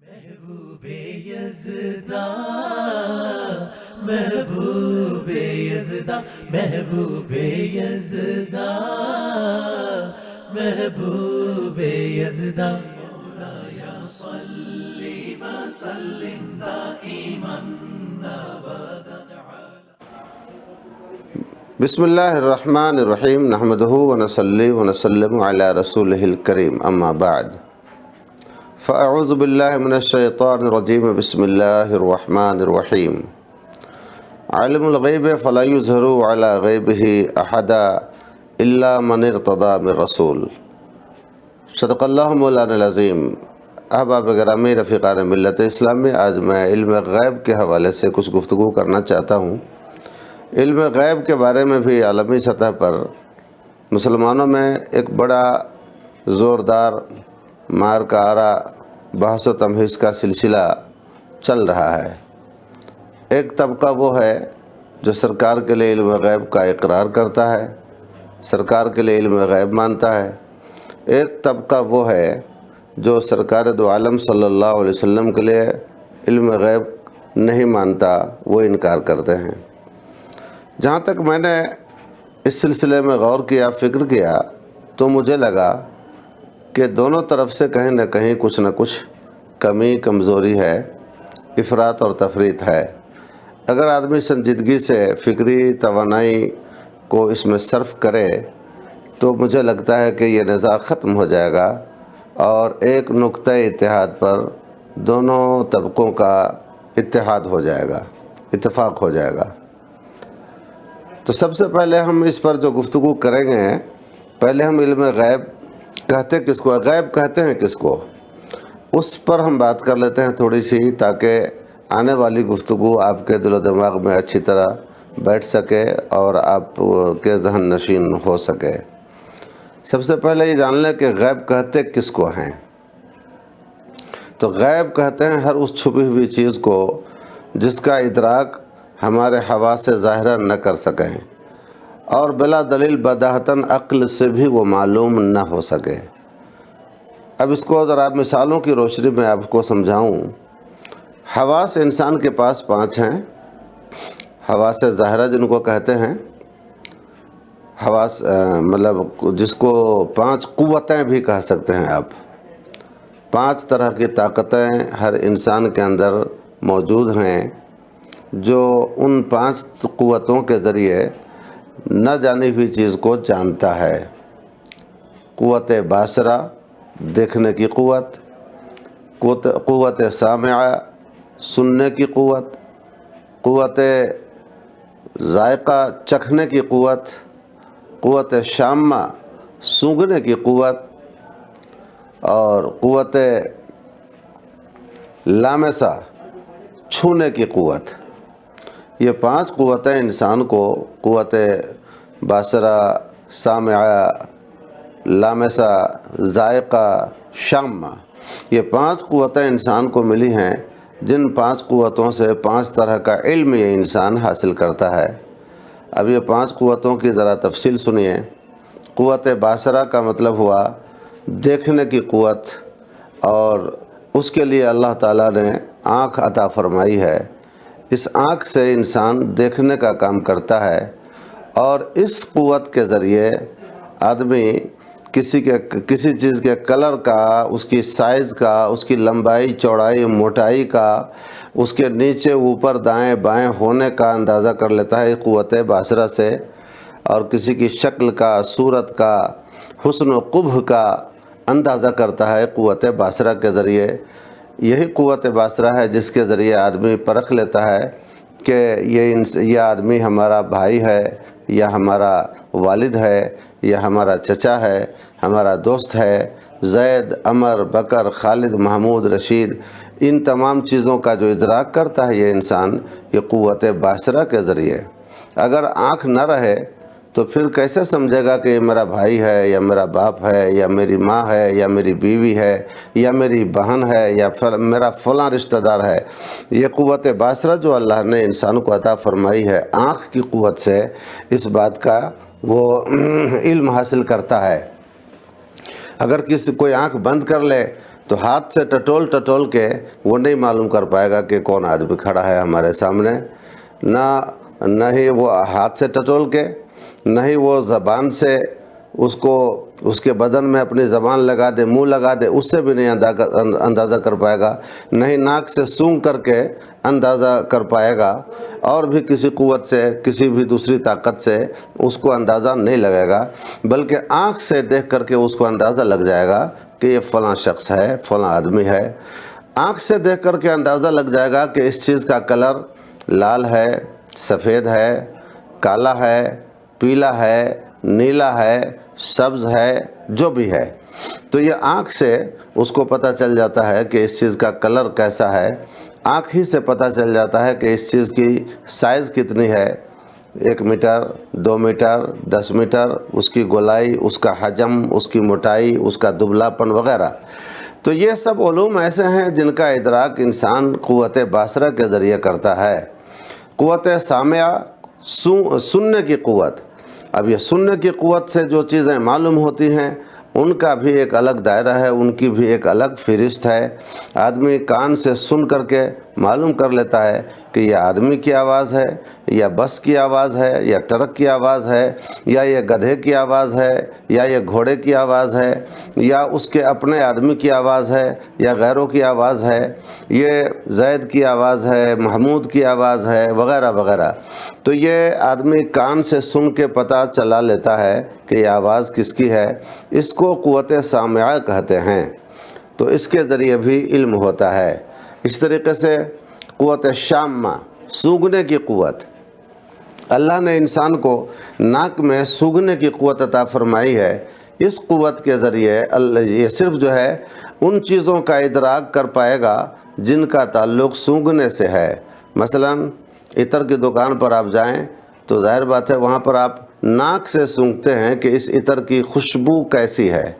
محبوب یزدا محبوب یزدا محبوب یزدا محبوب یزدا مولایا صلی وسلم دائما ابدا بسم اللہ الرحمن الرحیم نحمدہ ونصلی ونسلم علی رسولہ الکریم اما بعد فاعوذ باللہ من الشیطان الرجیم بسم اللہ الرحمن الرحیم عالم الغیب فلا یظہر علی غیبہ احدا الا من ارتضی من رسول صدق اللہ مولانا العظیم۔ احباب گرامی رفیقان ملت اسلامی، آج میں علم غیب کے حوالے سے کچھ گفتگو کرنا چاہتا ہوں۔ علم غیب کے بارے میں بھی عالمی سطح پر مسلمانوں میں ایک بڑا زوردار مار کارا بحث و تمہیز کا سلسلہ چل رہا ہے۔ ایک طبقہ وہ ہے جو سرکار کے لیے علم غیب کا اقرار کرتا ہے، سرکار کے لیے علم غیب مانتا ہے۔ ایک طبقہ وہ ہے جو سرکار دو عالم صلی اللہ علیہ وسلم کے لیے علم غیب نہیں مانتا، وہ انکار کرتے ہیں۔ جہاں تک میں نے اس سلسلے میں غور کیا، فکر کیا، تو مجھے لگا کہ دونوں طرف سے کہیں نہ کہیں کچھ نہ کچھ کمی کمزوری ہے، افراط اور تفریط ہے۔ اگر آدمی سنجیدگی سے فکری توانائی کو اس میں صرف کرے تو مجھے لگتا ہے کہ یہ نزاع ختم ہو جائے گا اور ایک نقطہ اتحاد پر دونوں طبقوں کا اتحاد ہو جائے گا، اتفاق ہو جائے گا۔ تو سب سے پہلے ہم اس پر جو گفتگو کریں گے، پہلے ہم علم غیب کہتے کس کو، غیب کہتے ہیں کس کو، اس پر ہم بات کر لیتے ہیں تھوڑی سی، تاکہ آنے والی گفتگو آپ کے دل و دماغ میں اچھی طرح بیٹھ سکے اور آپ کے ذہن نشین ہو سکے۔ سب سے پہلے یہ جان لیں کہ غیب کہتے کس کو ہیں۔ تو غیب کہتے ہیں ہر اس چھپی ہوئی چیز کو جس کا ادراک ہمارے حواس سے ظاہرہ نہ کر سکیں اور بلا دلیل بداہتاً عقل سے بھی وہ معلوم نہ ہو سکے۔ اب اس کو ذرا مثالوں کی روشنی میں آپ کو سمجھاؤں۔ حواس انسان کے پاس 5 ہیں، حواس ظاہرہ جن کو کہتے ہیں، حواس مطلب جس کو 5 قوتیں بھی کہہ سکتے ہیں آپ۔ 5 طرح کی طاقتیں ہر انسان کے اندر موجود ہیں جو ان 5 قوتوں کے ذریعے نہ جانی ہوئی چیز کو جانتا ہے۔ قوت باصرہ، دیکھنے کی قوت، قوت سامعہ، سننے کی قوت، قوت ذائقہ، چکھنے کی قوت، قوت شامہ، سونگھنے کی قوت، اور قوت لامسہ، چھونے کی قوت۔ یہ 5 قوتیں انسان کو، قوت باصرہ، سامعہ، لامسہ، ذائقہ، شامہ، یہ 5 قوتیں انسان کو ملی ہیں، جن 5 قوتوں سے 5 طرح کا علم یہ انسان حاصل کرتا ہے۔ اب یہ 5 قوتوں کی ذرا تفصیل سنیے۔ قوت باصرہ کا مطلب ہوا دیکھنے کی قوت، اور اس کے لیے اللہ تعالیٰ نے آنکھ عطا فرمائی ہے۔ اس آنکھ سے انسان دیکھنے کا کام کرتا ہے، اور اس قوت کے ذریعے آدمی کسی چیز کے کلر کا، اس کی سائز کا، اس کی لمبائی چوڑائی موٹائی کا، اس کے نیچے اوپر دائیں بائیں ہونے کا اندازہ کر لیتا ہے قوت باصرہ سے، اور کسی کی شکل کا، صورت کا، حسن و قبح کا اندازہ کرتا ہے قوت باصرہ کے ذریعے۔ یہی قوت باصرہ ہے جس کے ذریعے آدمی پرکھ لیتا ہے کہ یہ آدمی ہمارا بھائی ہے، یا ہمارا والد ہے، یا ہمارا چچا ہے، ہمارا دوست ہے۔ زید، عمر، بکر، خالد، محمود، رشید، ان تمام چیزوں کا جو ادراک کرتا ہے یہ انسان، یہ قوت باصرہ کے ذریعے۔ اگر آنکھ نہ رہے تو پھر کیسے سمجھے گا کہ یہ میرا بھائی ہے، یا میرا باپ ہے، یا میری ماں ہے، یا میری بیوی ہے، یا میری بہن ہے، یا میرا فلاں رشتہ دار ہے۔ یہ قوت باصرہ جو اللہ نے انسان کو عطا فرمائی ہے، آنکھ کی قوت سے اس بات کا وہ علم حاصل کرتا ہے۔ اگر کوئی آنکھ بند کر لے تو ہاتھ سے ٹٹول کے وہ نہیں معلوم کر پائے گا کہ کون آدمی کھڑا ہے ہمارے سامنے، نہ ہی وہ ہاتھ سے ٹٹول کے، نہ ہی وہ زبان سے اس کے بدن میں اپنی زبان لگا دے، منہ لگا دے، اس سے بھی نہیں اندازہ کر پائے گا، نہ ہی ناک سے سونگھ کر کے اندازہ کر پائے گا، اور بھی کسی قوت سے، کسی بھی دوسری طاقت سے اس کو اندازہ نہیں لگے گا، بلکہ آنکھ سے دیکھ کر کے اس کو اندازہ لگ جائے گا کہ یہ فلاں شخص ہے، فلاں آدمی ہے۔ آنکھ سے دیکھ کر کے اندازہ لگ جائے گا کہ اس چیز کا کلر لال ہے، سفید ہے، کالا ہے، پیلا ہے، نیلا ہے، سبز ہے، جو بھی ہے۔ تو یہ آنکھ سے اس کو پتہ چل جاتا ہے کہ اس چیز کا کلر کیسا ہے، آنکھ ہی سے پتہ چل جاتا ہے کہ اس چیز کی سائز کتنی ہے، 1 میٹر، 2 میٹر، 10 میٹر، اس کی گولائی، اس کا حجم، اس کی موٹائی، اس کا دبلا پن وغیرہ۔ تو یہ سب علوم ایسے ہیں جن کا ادراک انسان قوت باصرہ کے ذریعے کرتا ہے۔ قوت سامعہ، سننے کی قوت، اب یہ سننے کی قوت سے جو چیزیں معلوم ہوتی ہیں ان کا بھی ایک الگ دائرہ ہے، ان کی بھی ایک الگ فہرست ہے۔ آدمی کان سے سن کر کے معلوم کر لیتا ہے کہ یہ آدمی کی آواز ہے، یا بس کی آواز ہے، یا ٹرک کی آواز ہے، یا یہ گدھے کی آواز ہے، یا یہ گھوڑے کی آواز ہے، یا اس کے اپنے آدمی کی آواز ہے، یا غیروں کی آواز ہے، یہ زید کی آواز ہے، محمود کی آواز ہے، وغیرہ وغیرہ۔ تو یہ آدمی کان سے سن کے پتہ چلا لیتا ہے کہ یہ آواز کس کی ہے، اس کو قوت سامعہ کہتے ہیں۔ تو اس کے ذریعے بھی علم ہوتا ہے۔ اس طریقے سے قوت شامہ، سونگھنے کی قوت، اللہ نے انسان کو ناک میں سونگھنے کی قوت عطا فرمائی ہے۔ اس قوت کے ذریعے یہ صرف جو ہے ان چیزوں کا ادراک کر پائے گا جن کا تعلق سونگھنے سے ہے۔ مثلا عطر کی دکان پر آپ جائیں تو ظاہر بات ہے وہاں پر آپ ناک سے سونگھتے ہیں کہ اس عطر کی خوشبو کیسی ہے۔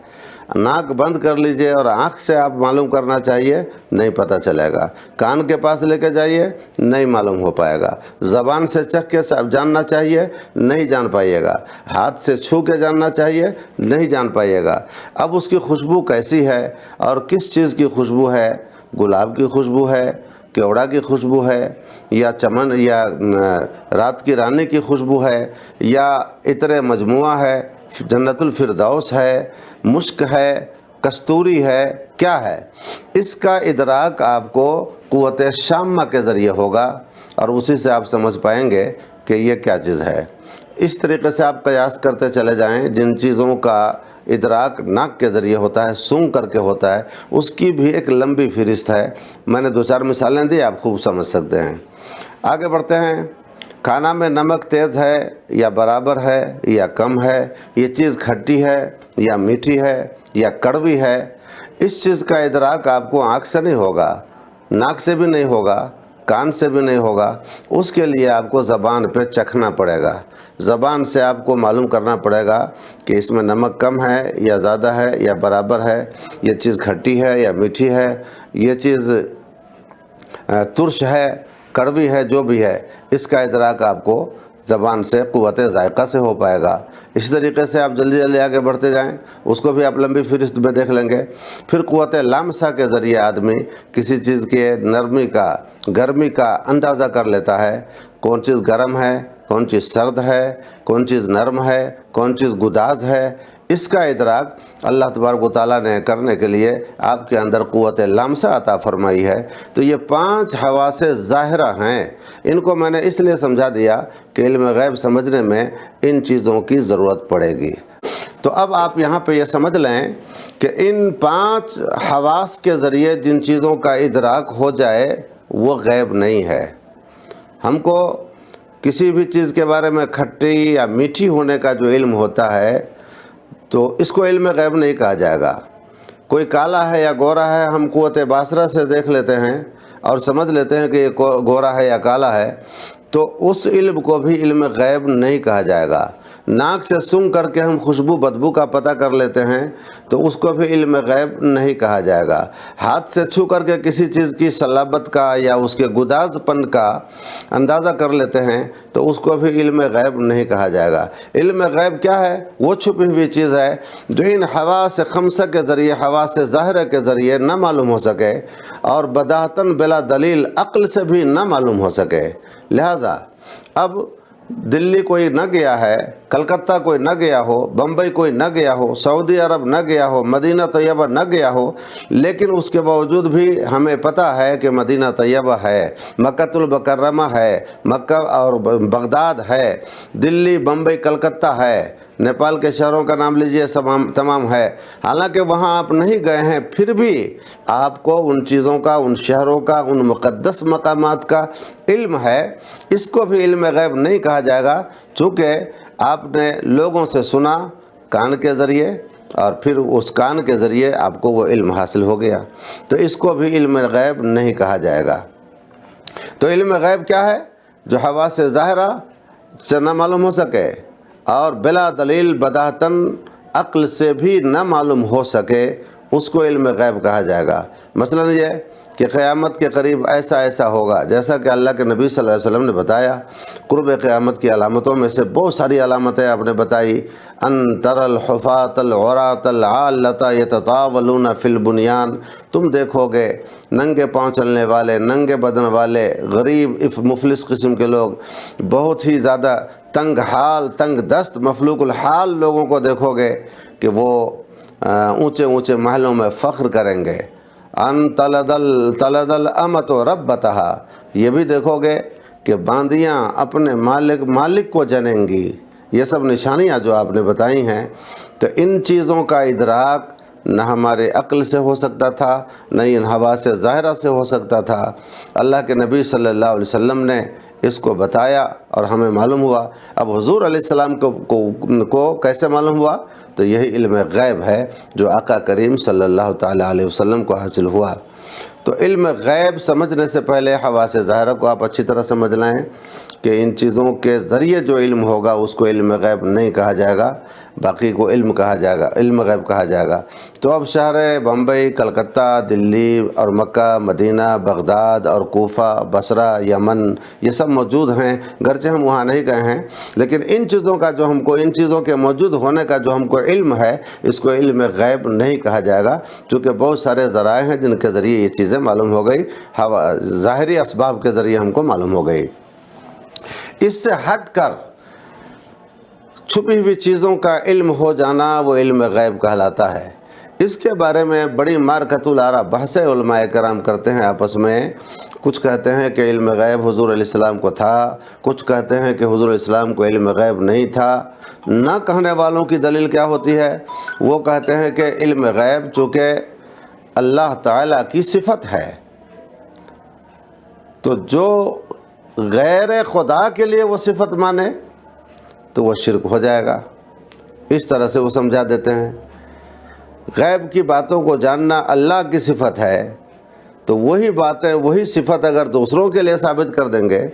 ناک بند کر لیجئے اور آنکھ سے آپ معلوم کرنا چاہیے، نہیں پتہ چلے گا۔ کان کے پاس لے کے جائیے، نہیں معلوم ہو پائے گا۔ زبان سے چکھ کے جاننا چاہیے، نہیں جان پائیے گا۔ ہاتھ سے چھو کے جاننا چاہیے، نہیں جان پائیے گا۔ اب اس کی خوشبو کیسی ہے اور کس چیز کی خوشبو ہے؟ گلاب کی خوشبو ہے، کیوڑا کی خوشبو ہے، یا چمن یا رات کی رانی کی خوشبو ہے، یا عطر مجموعہ ہے، جنت الفردوس ہے، مشک ہے، کستوری ہے، کیا ہے؟ اس کا ادراک آپ کو قوت شامہ کے ذریعے ہوگا اور اسی سے آپ سمجھ پائیں گے کہ یہ کیا چیز ہے۔ اس طریقے سے آپ قیاس کرتے چلے جائیں، جن چیزوں کا ادراک ناک کے ذریعے ہوتا ہے، سونگھ کر کے ہوتا ہے، اس کی بھی ایک لمبی فہرست ہے۔ میں نے 2-4 مثالیں دی، آپ خوب سمجھ سکتے ہیں۔ آگے بڑھتے ہیں۔ کھانا میں نمک تیز ہے یا برابر ہے یا کم ہے، یہ چیز کھٹی ہے یا میٹھی ہے یا کڑوی ہے، اس چیز کا ادراک آپ کو آنکھ سے نہیں ہوگا، ناک سے بھی نہیں ہوگا، کان سے بھی نہیں ہوگا۔ اس کے لیے آپ کو زبان پہ چکھنا پڑے گا، زبان سے آپ کو معلوم کرنا پڑے گا کہ اس میں نمک کم ہے یا زیادہ ہے یا برابر ہے، یہ چیز کھٹی ہے یا میٹھی ہے، یہ چیز ترش ہے، کڑوی ہے، جو بھی ہے، اس کا ادراک آپ کو زبان سے، قوت ذائقہ سے ہو پائے گا۔ اس طریقے سے آپ جلدی جلدی آگے بڑھتے جائیں، اس کو بھی آپ لمبی فہرست میں دیکھ لیں گے۔ پھر قوت لامسہ کے ذریعے آدمی کسی چیز کے نرمی کا، گرمی کا اندازہ کر لیتا ہے، کون چیز گرم ہے، کون چیز سرد ہے، کون چیز نرم ہے، کون چیز گداز ہے۔ اس کا ادراک اللہ تبارک و تعالیٰ نے کرنے کے لیے آپ کے اندر قوت لامسہ عطا فرمائی ہے۔ تو یہ 5 حواس ظاہرہ ہیں۔ ان کو میں نے اس لیے سمجھا دیا کہ علم غیب سمجھنے میں ان چیزوں کی ضرورت پڑے گی۔ تو اب آپ یہاں پہ یہ سمجھ لیں کہ ان 5 حواس کے ذریعے جن چیزوں کا ادراک ہو جائے وہ غیب نہیں ہے۔ ہم کو کسی بھی چیز کے بارے میں کھٹی یا میٹھی ہونے کا جو علم ہوتا ہے تو اس کو علم غیب نہیں کہا جائے گا۔ کوئی کالا ہے یا گورا ہے، ہم قوت باصرہ سے دیکھ لیتے ہیں اور سمجھ لیتے ہیں کہ یہ گورا ہے یا کالا ہے، تو اس علم کو بھی علم غیب نہیں کہا جائے گا۔ ناک سے سونگھ کر کے ہم خوشبو بدبو کا پتہ کر لیتے ہیں تو اس کو بھی علم غیب نہیں کہا جائے گا۔ ہاتھ سے چھو کر کے کسی چیز کی صلابت کا یا اس کے گداز پن کا اندازہ کر لیتے ہیں تو اس کو بھی علم غیب نہیں کہا جائے گا۔ علم غیب کیا ہے؟ وہ چھپی ہوئی چیز ہے جو ان حواس خمسہ کے ذریعے، حواس ظاہرہ کے ذریعے نہ معلوم ہو سکے اور بداہتاً بلا دلیل عقل سے بھی نہ معلوم ہو سکے۔ لہٰذا اب دلی کوئی نہ گیا ہے، کلکتہ کوئی نہ گیا ہو، بمبئی کوئی نہ گیا ہو، سعودی عرب نہ گیا ہو، مدینہ طیبہ نہ گیا ہو، لیکن اس کے باوجود بھی ہمیں پتہ ہے کہ مدینہ طیبہ ہے، مکہ المکرمہ ہے، مکہ اور بغداد ہے، دلی، بمبئی، کلکتہ ہے، نیپال کے شہروں کا نام لیجئے، تمام ہے۔ حالانکہ وہاں آپ نہیں گئے ہیں، پھر بھی آپ کو ان چیزوں کا، ان شہروں کا، ان مقدس مقامات کا علم ہے۔ اس کو بھی علم غیب نہیں کہا جائے گا، چونکہ آپ نے لوگوں سے سنا کان کے ذریعے اور پھر اس کان کے ذریعے آپ کو وہ علم حاصل ہو گیا، تو اس کو بھی علم غیب نہیں کہا جائے گا۔ تو علم غیب کیا ہے؟ جو حواس ظاہرہ سے نہ معلوم ہو سکے اور بلا دلیل بداہتاً عقل سے بھی نہ معلوم ہو سکے، اس کو علم غیب کہا جائے گا۔ مثلا یہ کہ قیامت کے قریب ایسا ایسا ہوگا، جیسا کہ اللہ کے نبی صلی اللہ علیہ وسلم نے بتایا۔ قرب قیامت کی علامتوں میں سے بہت ساری علامتیں آپ نے بتائی۔ ان تر الحفاة العراة العالة یتطاولون فی البنیان، تم دیکھو گے ننگے پاؤں چلنے والے، ننگے بدن والے، غریب مفلس قسم کے لوگ، بہت ہی زیادہ تنگ حال، تنگ دست، مفلوق الحال لوگوں کو دیکھو گے کہ وہ اونچے اونچے محلوں میں فخر کریں گے۔ ان تلد الامۃ ربتہا، یہ بھی دیکھو گے کہ باندیاں اپنے مالک کو جنیں گی۔ یہ سب نشانیاں جو آپ نے بتائی ہیں، تو ان چیزوں کا ادراک نہ ہمارے عقل سے ہو سکتا تھا، نہ ان حواس ظاہرہ سے ہو سکتا تھا۔ اللہ کے نبی صلی اللہ علیہ وسلم نے اس کو بتایا اور ہمیں معلوم ہوا۔ اب حضور علیہ السلام کو کیسے معلوم ہوا؟ تو یہی علم غیب ہے جو آقا کریم صلی اللہ تعالیٰ علیہ وسلم کو حاصل ہوا۔ تو علم غیب سمجھنے سے پہلے حواس ظاہرہ کو آپ اچھی طرح سمجھ لیں کہ ان چیزوں کے ذریعے جو علم ہوگا اس کو علم غیب نہیں کہا جائے گا، باقی کو علم کہا جائے گا، علم غیب کہا جائے گا۔ تو اب شہر بمبئی، کلکتہ، دلی اور مکہ، مدینہ، بغداد اور کوفہ، بصرہ، یمن، یہ سب موجود ہیں، گرچہ ہم وہاں نہیں گئے ہیں، لیکن ان چیزوں کا جو ہم کو، ان چیزوں کے موجود ہونے کا جو ہم کو علم ہے، اس کو علم غیب نہیں کہا جائے گا، چونکہ بہت سارے ذرائع ہیں جن کے ذریعے یہ چیزیں معلوم ہو گئی، ظاہری اسباب کے ذریعے ہم کو معلوم ہو گئی۔ اس سے ہٹ کر چھپی ہوئی چیزوں کا علم ہو جانا وہ علم غیب کہلاتا ہے۔ اس کے بارے میں بڑی مارکۃ الآراء بحث علماء کرام کرتے ہیں آپس میں۔ کچھ کہتے ہیں کہ علم غیب حضور علیہ السلام کو تھا، کچھ کہتے ہیں کہ حضور علیہ السلام کو علم غیب نہیں تھا۔ نہ کہنے والوں کی دلیل کیا ہوتی ہے؟ وہ کہتے ہیں کہ علم غیب چونکہ اللہ تعالیٰ کی صفت ہے، تو جو غیر خدا کے لیے وہ صفت مانے تو وہ شرک ہو جائے گا، اس طرح سے وہ سمجھا دیتے ہیں۔ غیب کی باتوں کو جاننا اللہ کی صفت ہے، تو وہی باتیں، وہی صفت اگر دوسروں کے لیے ثابت کر دیں گے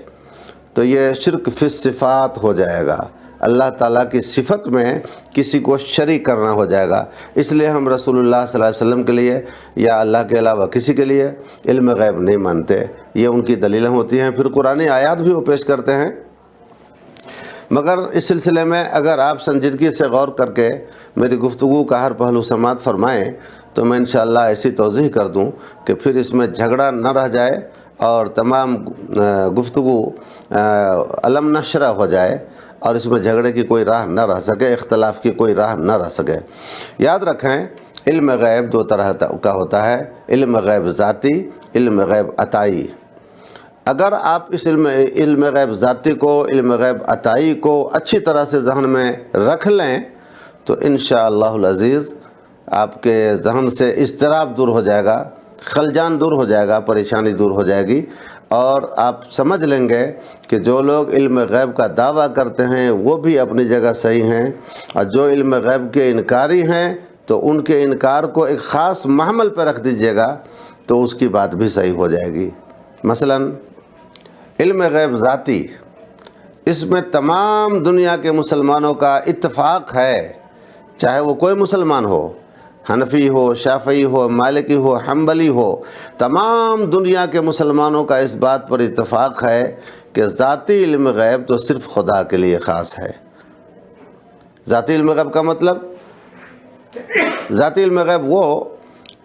تو یہ شرک فی الصفات ہو جائے گا، اللہ تعالیٰ کی صفت میں کسی کو شریک کرنا ہو جائے گا۔ اس لیے ہم رسول اللہ صلی اللہ علیہ وسلم کے لیے یا اللہ کے علاوہ کسی کے لیے علم غیب نہیں مانتے، یہ ان کی دلیلیں ہوتی ہیں۔ پھر قرآنی آیات بھی وہ پیش کرتے ہیں، مگر اس سلسلے میں اگر آپ سنجیدگی سے غور کر کے میری گفتگو کا ہر پہلو سماعت فرمائیں تو میں انشاءاللہ ایسی توضیح کر دوں کہ پھر اس میں جھگڑا نہ رہ جائے اور تمام گفتگو علم نشرہ ہو جائے اور اس میں جھگڑے کی کوئی راہ نہ رہ سکے، اختلاف کی کوئی راہ نہ رہ سکے۔ یاد رکھیں علم غیب دو طرح کا ہوتا ہے، علم غیب ذاتی، علم غیب عطائی۔ اگر آپ اس علم غیب ذاتی کو، علم غیب عطائی کو اچھی طرح سے ذہن میں رکھ لیں تو انشاءاللہ العزیز آپ کے ذہن سے اضطراب دور ہو جائے گا، خلجان دور ہو جائے گا، پریشانی دور ہو جائے گی، اور آپ سمجھ لیں گے کہ جو لوگ علم غیب کا دعویٰ کرتے ہیں وہ بھی اپنی جگہ صحیح ہیں، اور جو علم غیب کے انکاری ہیں تو ان کے انکار کو ایک خاص محمل پہ رکھ دیجئے گا تو اس کی بات بھی صحیح ہو جائے گی۔ مثلا علم غیب ذاتی اس میں تمام دنیا کے مسلمانوں کا اتفاق ہے، چاہے وہ کوئی مسلمان ہو، حنفی ہو، شافعی ہو، مالکی ہو، حنبلی ہو، تمام دنیا کے مسلمانوں کا اس بات پر اتفاق ہے کہ ذاتی علم غیب تو صرف خدا کے لیے خاص ہے۔ ذاتی علم غیب کا مطلب، ذاتی علم غیب وہ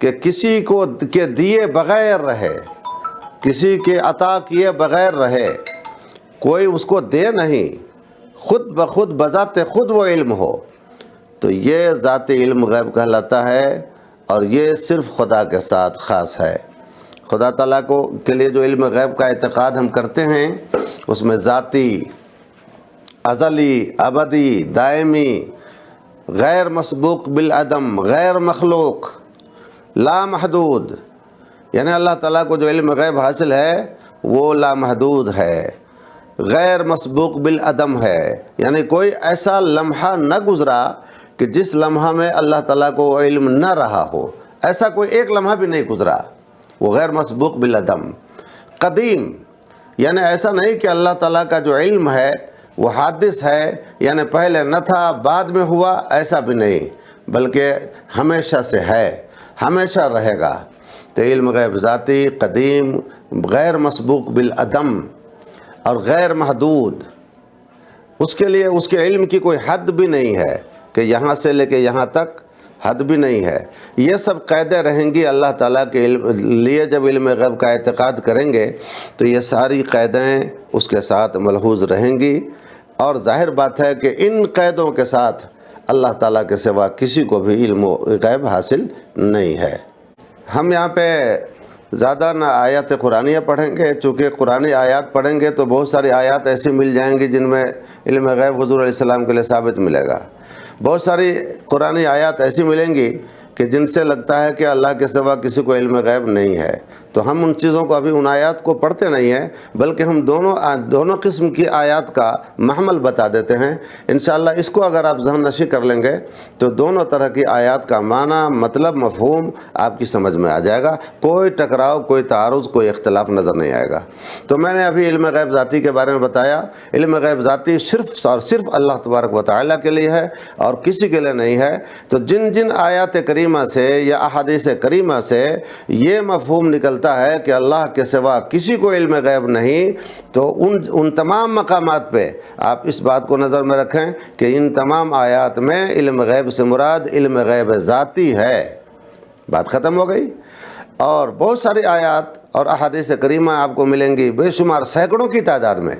کہ کسی کو کے دیے بغیر رہے، کسی کے عطا کیے بغیر رہے، کوئی اس کو دے نہیں، خود بخود بذات خود وہ علم ہو، تو یہ ذاتی علم غیب کہلاتا ہے، اور یہ صرف خدا کے ساتھ خاص ہے۔ خدا تعالیٰ کو کے لیے جو علم غیب کا اعتقاد ہم کرتے ہیں، اس میں ذاتی، ازلی، ابدی، دائمی، غیر مسبوق بالعدم، غیر مخلوق، لامحدود، یعنی اللہ تعالیٰ کو جو علم غیب حاصل ہے وہ لامحدود ہے، غیر مسبوق بالعدم ہے، یعنی کوئی ایسا لمحہ نہ گزرا کہ جس لمحہ میں اللہ تعالیٰ کو وہ علم نہ رہا ہو، ایسا کوئی ایک لمحہ بھی نہیں گزرا، وہ غیر مسبوق بالعدم۔ قدیم، یعنی ایسا نہیں کہ اللہ تعالیٰ کا جو علم ہے وہ حادث ہے، یعنی پہلے نہ تھا بعد میں ہوا، ایسا بھی نہیں، بلکہ ہمیشہ سے ہے، ہمیشہ رہے گا۔ تو علم غیب ذاتی، قدیم، غیر مسبوق بالعدم اور غیر محدود، اس کے لیے اس کے علم کی کوئی حد بھی نہیں ہے کہ یہاں سے لے کے یہاں تک، حد بھی نہیں ہے۔ یہ سب قیدیں رہیں گی اللہ تعالیٰ کے لیے جب علم غیب کا اعتقاد کریں گے، تو یہ ساری قیدیں اس کے ساتھ ملحوظ رہیں گی، اور ظاہر بات ہے کہ ان قیدوں کے ساتھ اللہ تعالیٰ کے سوا کسی کو بھی علم غیب حاصل نہیں ہے۔ ہم یہاں پہ زیادہ نہ آیات قرآنیہ پڑھیں گے، چونکہ قرآنی آیات پڑھیں گے تو بہت ساری آیات ایسی مل جائیں گی جن میں علم غیب حضور علیہ السلام کے لیے ثابت ملے گا، بہت ساری قرآنی آیات ایسی ملیں گی کہ جن سے لگتا ہے کہ اللہ کے سوا کسی کو علم غیب نہیں ہے، تو ہم ان چیزوں کو ابھی ان آیات کو پڑھتے نہیں ہیں، بلکہ ہم دونوں قسم کی آیات کا محمل بتا دیتے ہیں۔ انشاءاللہ اس کو اگر آپ ذہن نشی کر لیں گے تو دونوں طرح کی آیات کا معنی، مطلب، مفہوم آپ کی سمجھ میں آ جائے گا، کوئی ٹکراؤ، کوئی تعارض، کوئی اختلاف نظر نہیں آئے گا۔ تو میں نے ابھی علم غیب ذاتی کے بارے میں بتایا۔ علم غیب ذاتی صرف اور صرف اللہ تبارک و تعالیٰ کے لیے ہے اور کسی کے لیے نہیں ہے۔ تو جن جن آیات کریمہ سے یا احادیث کریمہ سے یہ مفہوم نکلتا ہے کہ اللہ کے سوا کسی کو علم غیب نہیں، تو ان تمام مقامات پہ آپ اس بات کو نظر میں رکھیں کہ ان تمام آیات میں علم غیب سے مراد علم غیب ذاتی ہے، بات ختم ہو گئی۔ اور بہت ساری آیات اور احادیث کریمہ آپ کو ملیں گی بے شمار، سینکڑوں کی تعداد میں،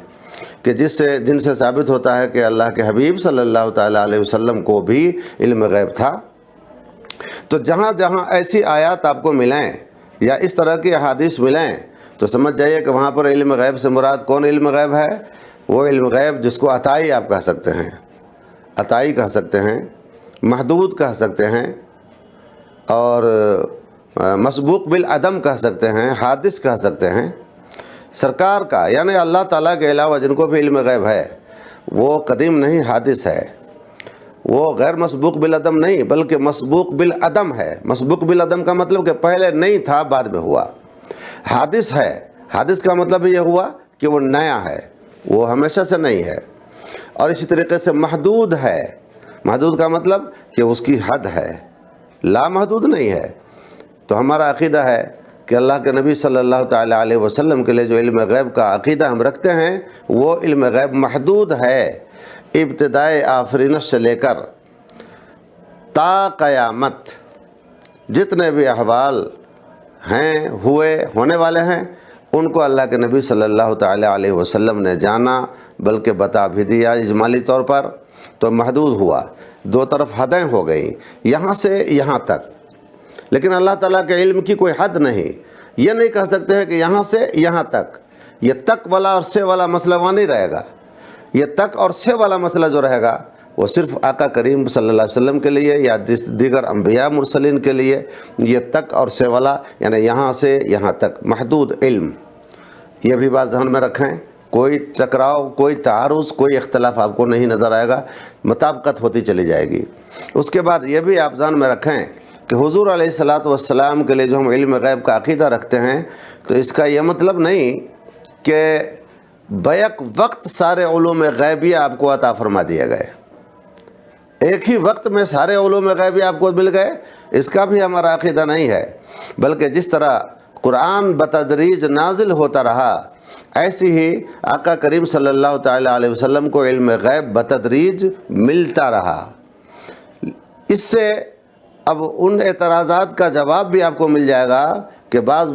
کہ جن سے ثابت ہوتا ہے کہ اللہ کے حبیب صلی اللہ تعالیٰ علیہ وسلم کو بھی علم غیب تھا۔ تو جہاں جہاں ایسی آیات آپ کو ملیں یا اس طرح کی احادیث ملیں تو سمجھ جائیے کہ وہاں پر علم غیب سے مراد کون علم غیب ہے؟ وہ علم غیب جس کو عطائی آپ کہہ سکتے ہیں، عطائی کہہ سکتے ہیں، محدود کہہ سکتے ہیں، اور مسبوق بالعدم کہہ سکتے ہیں، حادث کہہ سکتے ہیں۔ سرکار کا، یعنی اللہ تعالیٰ کے علاوہ جن کو بھی علم غیب ہے، وہ قدیم نہیں، حادث ہے، وہ غیر مسبوق بالعدم نہیں بلکہ مسبوق بالعدم ہے۔ مسبوق بالعدم کا مطلب کہ پہلے نہیں تھا بعد میں ہوا۔ حادث ہے، حادث کا مطلب یہ ہوا کہ وہ نیا ہے، وہ ہمیشہ سے نہیں ہے۔ اور اسی طریقے سے محدود ہے، محدود کا مطلب کہ اس کی حد ہے، لامحدود نہیں ہے۔ تو ہمارا عقیدہ ہے کہ اللہ کے نبی صلی اللہ تعالیٰ علیہ وسلم کے لیے جو علم غیب کا عقیدہ ہم رکھتے ہیں وہ علم غیب محدود ہے، ابتدائے آفرینش سے لے کر تا قیامت جتنے بھی احوال ہیں، ہوئے، ہونے والے ہیں، ان کو اللہ کے نبی صلی اللہ تعالیٰ علیہ وسلم نے جانا، بلکہ بتا بھی دیا اجمالی طور پر۔ تو محدود ہوا، دو طرف حدیں ہو گئیں، یہاں سے یہاں تک، لیکن اللہ تعالیٰ کے علم کی کوئی حد نہیں۔ یہ نہیں کہہ سکتے ہیں کہ یہاں سے یہاں تک، یہ تک والا اور سے والا مسئلہ وہاں نہیں رہے گا۔ یہ تک اور سے والا مسئلہ جو رہے گا وہ صرف آقا کریم صلی اللہ علیہ وسلم کے لیے یا دیگر انبیاء مرسلین کے لیے، یہ تک اور سے والا یعنی یہاں سے یہاں تک محدود علم۔ یہ بھی بات ذہن میں رکھیں، کوئی ٹکراؤ، کوئی تعارض، کوئی اختلاف آپ کو نہیں نظر آئے گا، مطابقت ہوتی چلی جائے گی۔ اس کے بعد یہ بھی آپ ذہن میں رکھیں کہ حضور علیہ الصلاۃ والسلام کے لیے جو ہم علم غیب کا عقیدہ رکھتے ہیں، تو اس کا یہ مطلب نہیں کہ بیک وقت سارے علوم غیبیہ آپ کو عطا فرما دیے گئے، ایک ہی وقت میں سارے علوم غیبیہ آپ کو مل گئے، اس کا بھی ہمارا عقیدہ نہیں ہے، بلکہ جس طرح قرآن بتدریج نازل ہوتا رہا، ایسی ہی آقا کریم صلی اللہ تعالیٰ علیہ وسلم کو علم غیب بتدریج ملتا رہا۔ اس سے اب ان اعتراضات کا جواب بھی آپ کو مل جائے گا کہ بعض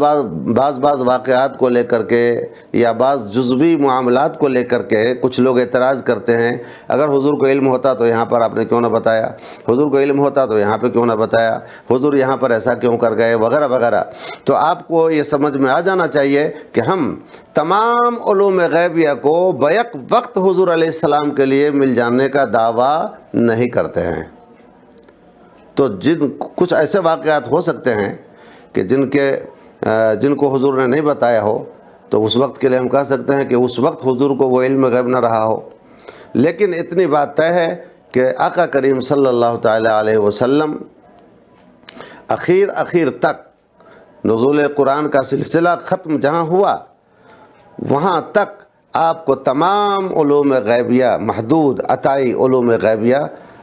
واقعات کو لے کر کے یا بعض جزوی معاملات کو لے کر کے کچھ لوگ اعتراض کرتے ہیں، اگر حضور کو علم ہوتا تو یہاں پر آپ نے کیوں نہ بتایا، حضور کو علم ہوتا تو یہاں پہ کیوں نہ بتایا، حضور یہاں پر ایسا کیوں کر گئے، وغیرہ وغیرہ۔ تو آپ کو یہ سمجھ میں آ جانا چاہیے کہ ہم تمام علوم غیبیہ کو بیک وقت حضور علیہ السلام کے لیے مل جانے کا دعویٰ نہیں کرتے ہیں۔ تو کچھ ایسے واقعات ہو سکتے ہیں کہ جن کو حضور نے نہیں بتایا ہو، تو اس وقت کے لیے ہم کہہ سکتے ہیں کہ اس وقت حضور کو وہ علم غیب نہ رہا ہو، لیکن اتنی بات طے ہے کہ آقا کریم صلی اللہ تعالیٰ علیہ وسلم اخیر تک نزول قرآن کا سلسلہ ختم جہاں ہوا، وہاں تک آپ کو تمام علوم غیبیہ، محدود عطائی علوم غیبیہ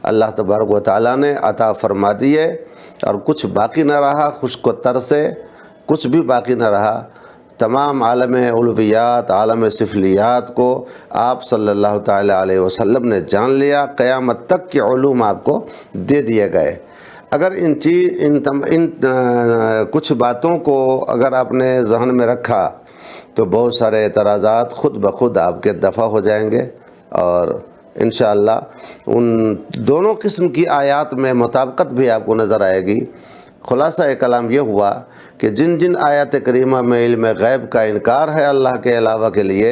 اللہ تبارک و تعالیٰ نے عطا فرما دیے، اور کچھ باقی نہ رہا، خشک و تر سے کچھ بھی باقی نہ رہا۔ تمام عالم علویات، عالم سفلیات کو آپ صلی اللہ تعالیٰ علیہ وسلم نے جان لیا، قیامت تک کے علوم آپ کو دے دیے گئے۔ اگر ان کچھ باتوں کو اگر آپ نے ذہن میں رکھا تو بہت سارے اعتراضات خود بخود آپ کے دفع ہو جائیں گے، اور انشاءاللہ ان دونوں قسم کی آیات میں مطابقت بھی آپ کو نظر آئے گی۔ خلاصہ کلام یہ ہوا کہ جن آیات کریمہ میں علم غیب کا انکار ہے اللہ کے علاوہ کے لیے،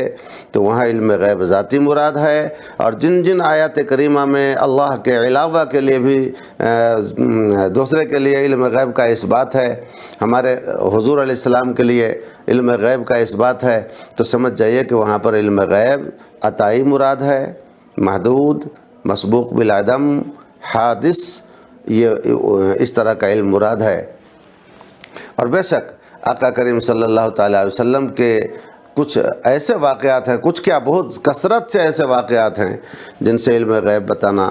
تو وہاں علم غیب ذاتی مراد ہے، اور جن آیات کریمہ میں اللہ کے علاوہ کے لیے بھی دوسرے کے لیے علم غیب کا اثبات ہے، ہمارے حضور علیہ السلام کے لیے علم غیب کا اثبات ہے، تو سمجھ جائیے کہ وہاں پر علم غیب عطائی مراد ہے، محدود، مسبوق بالعدم، حادث، یہ اس طرح کا علم مراد ہے۔ اور بے شک آقا کریم صلی اللہ تعالیٰ علیہ وسلم کے کچھ ایسے واقعات ہیں، کچھ کیا بہت کثرت سے ایسے واقعات ہیں جن سے علم غیب بتانا،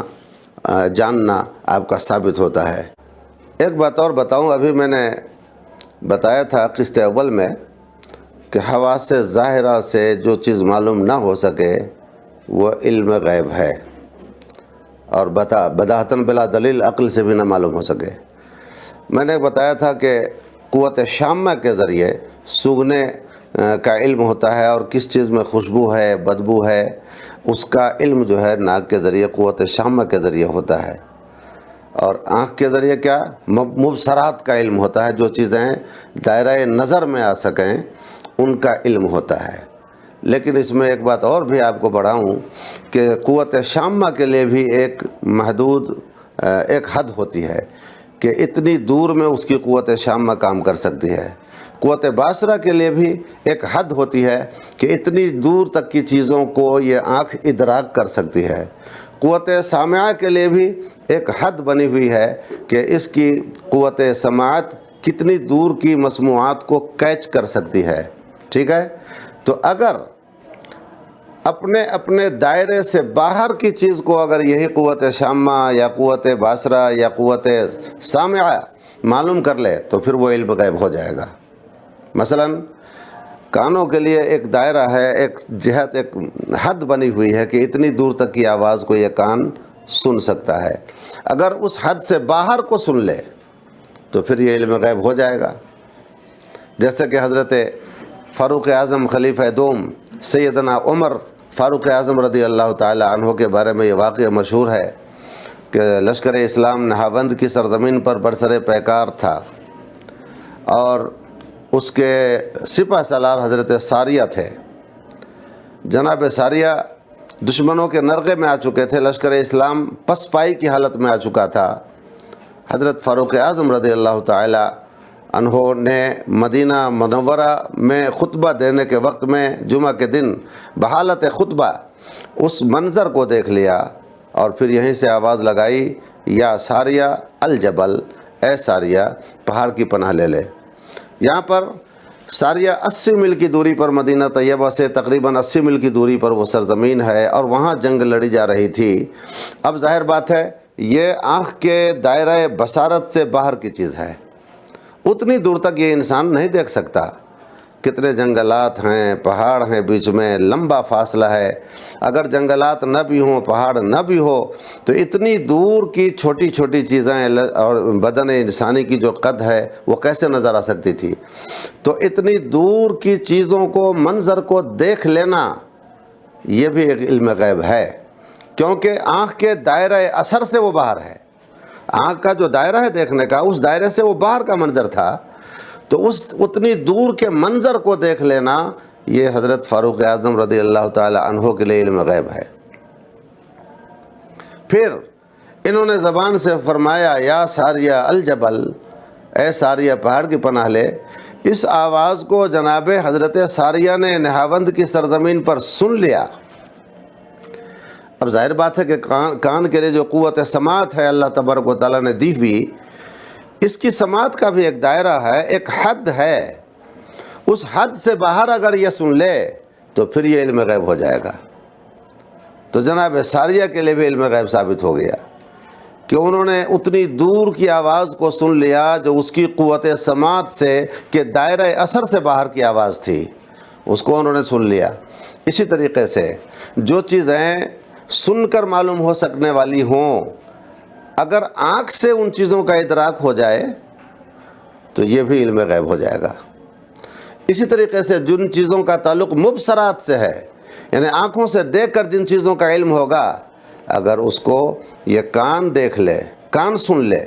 جاننا آپ کا ثابت ہوتا ہے۔ ایک بات اور بتاؤں، ابھی میں نے بتایا تھا قسط اول میں کہ حواس ظاہرہ سے جو چیز معلوم نہ ہو سکے وہ علم غیب ہے، اور بداہتاً بلا دلیل عقل سے بھی نہ معلوم ہو سکے۔ میں نے بتایا تھا کہ قوت شامہ کے ذریعے سونگھنے کا علم ہوتا ہے، اور کس چیز میں خوشبو ہے، بدبو ہے، اس کا علم جو ہے ناک کے ذریعے، قوت شامہ کے ذریعے ہوتا ہے، اور آنکھ کے ذریعے کیا، مبصرات کا علم ہوتا ہے، جو چیزیں دائرہ نظر میں آ سکیں ان کا علم ہوتا ہے۔ لیکن اس میں ایک بات اور بھی آپ کو بڑھاؤں کہ قوت شامہ کے لیے بھی ایک محدود ایک حد ہوتی ہے کہ اتنی دور میں اس کی قوت شامہ کام کر سکتی ہے۔ قوت باصرہ کے لیے بھی ایک حد ہوتی ہے کہ اتنی دور تک کی چیزوں کو یہ آنکھ ادراک کر سکتی ہے۔ قوت سامعہ کے لیے بھی ایک حد بنی ہوئی ہے کہ اس کی قوت سماعت کتنی دور کی مسموعات کو کیچ کر سکتی ہے، ٹھیک ہے؟ تو اگر اپنے دائرے سے باہر کی چیز کو اگر یہی قوت شامہ یا قوت باصرہ یا قوت سامعہ معلوم کر لے تو پھر وہ علم غیب ہو جائے گا۔ مثلا کانوں کے لیے ایک دائرہ ہے، ایک جہت، ایک حد بنی ہوئی ہے کہ اتنی دور تک کی آواز کو یہ کان سن سکتا ہے، اگر اس حد سے باہر کو سن لے تو پھر یہ علم غیب ہو جائے گا۔ جیسے کہ حضرت فاروق اعظم خلیفہ دوم سیدنا عمر فاروق اعظم رضی اللہ تعالیٰ عنہ کے بارے میں یہ واقعہ مشہور ہے کہ لشکر اسلام نہاوند کی سرزمین پر برسر پیکار تھا، اور اس کے سپہ سالار حضرت ساریہ تھے۔ جناب ساریہ دشمنوں کے نرغے میں آ چکے تھے، لشکر اسلام پسپائی کی حالت میں آ چکا تھا۔ حضرت فاروق اعظم رضی اللہ تعالیٰ عنہ نے مدینہ منورہ میں خطبہ دینے کے وقت میں جمعہ کے دن بحالت خطبہ اس منظر کو دیکھ لیا، اور پھر یہیں سے آواز لگائی، یا ساریہ الجبل، اے ساریہ پہاڑ کی پناہ لے لے۔ یہاں پر ساریہ 80 میل کی دوری پر مدینہ طیبہ سے تقریباً 80 میل کی دوری پر وہ سرزمین ہے، اور وہاں جنگ لڑی جا رہی تھی۔ اب ظاہر بات ہے یہ آنکھ کے دائرہ بصارت سے باہر کی چیز ہے، اتنی دور تک یہ انسان نہیں دیکھ سکتا۔ کتنے جنگلات ہیں، پہاڑ ہیں، بیچ میں لمبا فاصلہ ہے۔ اگر جنگلات نہ بھی ہوں، پہاڑ نہ بھی ہو، تو اتنی دور کی چھوٹی چھوٹی چیزیں اور بدن انسانی کی جو قد ہے وہ کیسے نظر آ سکتی تھی؟ تو اتنی دور کی چیزوں کو، منظر کو دیکھ لینا یہ بھی ایک علم غیب ہے، کیونکہ آنکھ کے دائرہ اثر سے وہ باہر ہے۔ آنکھ کا جو دائرہ ہے دیکھنے کا، اس دائرے سے وہ باہر کا منظر تھا، تو اتنی دور کے منظر کو دیکھ لینا یہ حضرت فاروق اعظم رضی اللہ تعالی عنہ کے لیے علم غیب ہے۔ پھر انہوں نے زبان سے فرمایا، یا ساریہ الجبل، اے ساریہ پہاڑ کی پناہ لے۔ اس آواز کو جناب حضرت ساریہ نے نہاوند کی سرزمین پر سن لیا۔ اب ظاہر بات ہے کہ کان کے لیے جو قوت سماعت ہے اللہ تبارک و تعالیٰ نے دی ہوئی، اس کی سماعت کا بھی ایک دائرہ ہے، ایک حد ہے۔ اس حد سے باہر اگر یہ سن لے تو پھر یہ علم غیب ہو جائے گا۔ تو جناب ساریہ کے لیے بھی علم غیب ثابت ہو گیا کہ انہوں نے اتنی دور کی آواز کو سن لیا جو اس کی قوت سماعت سے کہ دائرہ اثر سے باہر کی آواز تھی، اس کو انہوں نے سن لیا۔ اسی طریقے سے جو چیزیں سن کر معلوم ہو سکنے والی ہوں، اگر آنکھ سے ان چیزوں کا ادراک ہو جائے تو یہ بھی علم غیب ہو جائے گا۔ اسی طریقے سے جن چیزوں کا تعلق مبصرات سے ہے، یعنی آنکھوں سے دیکھ کر جن چیزوں کا علم ہوگا، اگر اس کو یہ کان دیکھ لے، کان سن لے،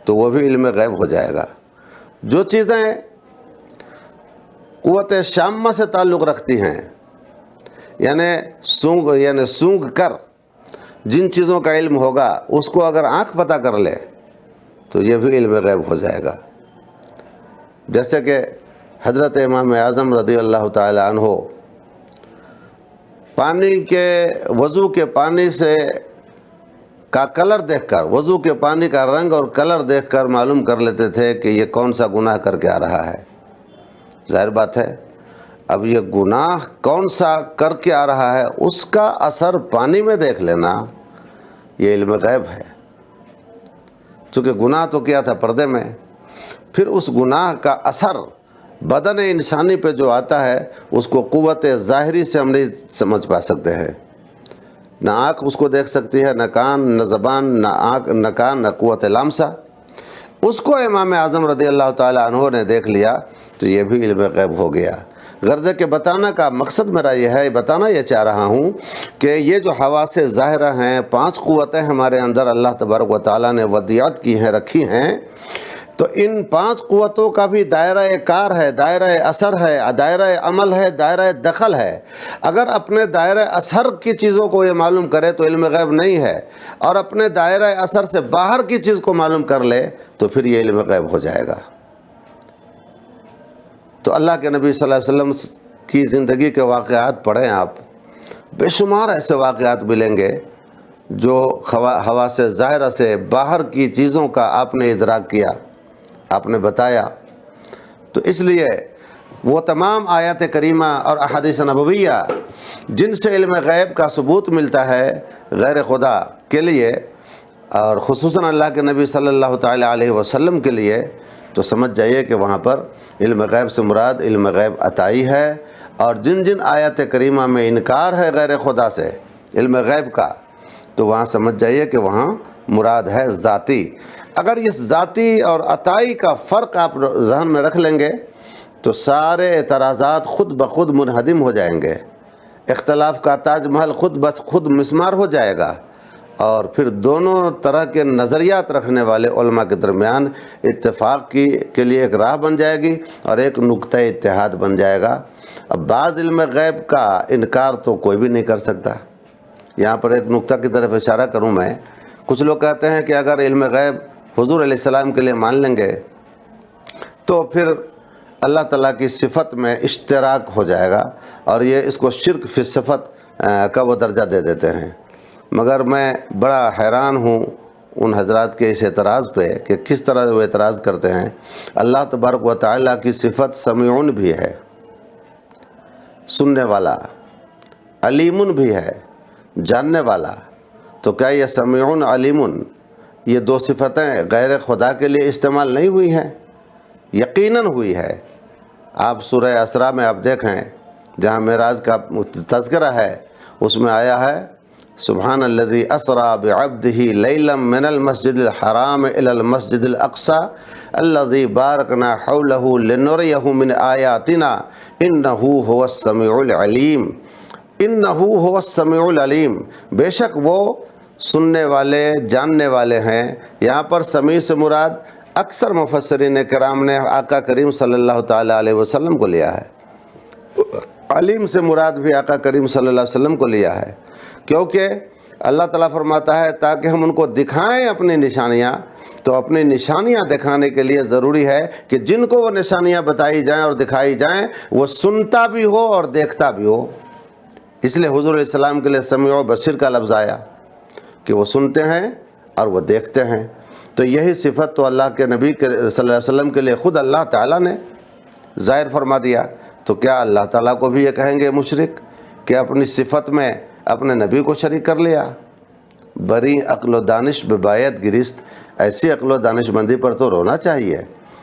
تو وہ بھی علم غیب ہو جائے گا۔ جو چیزیں قوت شامہ سے تعلق رکھتی ہیں، یعنی سونگ کر جن چیزوں کا علم ہوگا، اس کو اگر آنکھ پتہ کر لے تو یہ بھی علم غیب ہو جائے گا۔ جیسے کہ حضرت امام اعظم رضی اللہ تعالی عنہ پانی کے، وضو کے پانی سے کا کلر دیکھ کر، وضو کے پانی کا رنگ اور کلر دیکھ کر معلوم کر لیتے تھے کہ یہ کون سا گناہ کر کے آ رہا ہے۔ ظاہر بات ہے اب یہ گناہ کون سا کر کے آ رہا ہے، اس کا اثر پانی میں دیکھ لینا یہ علم غیب ہے۔ چونکہ گناہ تو کیا تھا پردے میں، پھر اس گناہ کا اثر بدن انسانی پہ جو آتا ہے اس کو قوت ظاہری سے ہم نہیں سمجھ پا سکتے ہیں۔ نہ آنکھ اس کو دیکھ سکتی ہے، نہ کان، نہ زبان، نہ آنکھ، نہ کان، نہ قوت لامسہ۔ اس کو امام اعظم رضی اللہ تعالی عنہ نے دیکھ لیا تو یہ بھی علم غیب ہو گیا۔ غرض کہ بتانا کا مقصد میرا یہ ہے، بتانا یہ چاہ رہا ہوں کہ یہ جو حواس ظاہرہ ہیں، 5 قوتیں ہمارے اندر اللہ تبارک و تعالیٰ نے ودیعت کی ہیں، رکھی ہیں، تو ان 5 قوتوں کا بھی دائرہ کار ہے، دائرہ اثر ہے، دائرہ عمل ہے، دائرہ دخل ہے۔ اگر اپنے دائرہ اثر کی چیزوں کو یہ معلوم کرے تو علم غیب نہیں ہے، اور اپنے دائرہ اثر سے باہر کی چیز کو معلوم کر لے تو پھر یہ علم غیب ہو جائے گا۔ تو اللہ کے نبی صلی اللہ علیہ وسلم کی زندگی کے واقعات پڑھیں آپ، بے شمار ایسے واقعات ملیں گے جو حواس ظاہرہ سے باہر کی چیزوں کا آپ نے ادراک کیا، آپ نے بتایا۔ تو اس لیے وہ تمام آیات کریمہ اور احادیث نبویہ جن سے علم غیب کا ثبوت ملتا ہے غیر خدا کے لیے، اور خصوصاً اللہ کے نبی صلی اللہ تعالی علیہ وسلم کے لیے، تو سمجھ جائیے کہ وہاں پر علم غیب سے مراد علم غیب عطائی ہے۔ اور جن جن آیات کریمہ میں انکار ہے غیر خدا سے علم غیب کا، تو وہاں سمجھ جائیے کہ وہاں مراد ہے ذاتی۔ اگر اس ذاتی اور عطائی کا فرق آپ ذہن میں رکھ لیں گے تو سارے اعتراضات خود بخود منہدم ہو جائیں گے، اختلاف کا تاج محل خود بس خود مسمار ہو جائے گا، اور پھر دونوں طرح کے نظریات رکھنے والے علماء کے درمیان اتفاق کے لیے ایک راہ بن جائے گی اور ایک نقطہ اتحاد بن جائے گا۔ اب بعض علم غیب کا انکار تو کوئی بھی نہیں کر سکتا۔ یہاں پر ایک نقطہ کی طرف اشارہ کروں میں، کچھ لوگ کہتے ہیں کہ اگر علم غیب حضور علیہ السلام کے لیے مان لیں گے تو پھر اللہ تعالیٰ کی صفت میں اشتراک ہو جائے گا، اور یہ اس کو شرک فی صفت کا وہ درجہ دے دیتے ہیں۔ مگر میں بڑا حیران ہوں ان حضرات کے اس اعتراض پہ کہ کس طرح وہ اعتراض کرتے ہیں۔ اللہ تبارک و تعالیٰ کی صفت سمیعون بھی ہے، سننے والا، علیمن بھی ہے، جاننے والا، تو کیا یہ سمیعون علیمن یہ دو صفتیں غیر خدا کے لیے استعمال نہیں ہوئی ہیں؟ یقیناً ہوئی ہے۔ آپ سورہ اسراء میں آپ دیکھیں جہاں معراج کا تذکرہ ہے، اس میں آیا ہے سبحان الذی اسریٰ بعبدہ لیلا من المسجد الحرام الی المسجد الاقصی الذی بارکنا حولہ لنریہ من آیاتنا انہ هو السمیع العلیم۔ انہ هو السمیع العلیم، بے شک وہ سننے والے جاننے والے ہیں۔ یہاں پر سمیع سے مراد اکثر مفسرین کرام نے آقا کریم صلی اللہ تعالیٰ علیہ وسلم کو لیا ہے، علیم سے مراد بھی آقا کریم صلی اللہ علیہ وسلم کو لیا ہے، کیونکہ اللہ تعالیٰ فرماتا ہے تاکہ ہم ان کو دکھائیں اپنی نشانیاں، تو اپنی نشانیاں دکھانے کے لیے ضروری ہے کہ جن کو وہ نشانیاں بتائی جائیں اور دکھائی جائیں وہ سنتا بھی ہو اور دیکھتا بھی ہو۔ اس لیے حضور علیہ السلام کے لیے سمیع و بصیر کا لفظ آیا کہ وہ سنتے ہیں اور وہ دیکھتے ہیں۔ تو یہی صفت تو اللہ کے نبی صلی اللہ علیہ وسلم کے لیے خود اللہ تعالیٰ نے ظاہر فرما دیا، تو کیا اللہ تعالیٰ کو بھی یہ کہیں گے مشرک کہ اپنی صفت میں اپنے نبی کو شریک کر لیا؟ بری عقل و دانش ببایت گریست، ایسی عقل و دانش مندی پر تو رونا چاہیے۔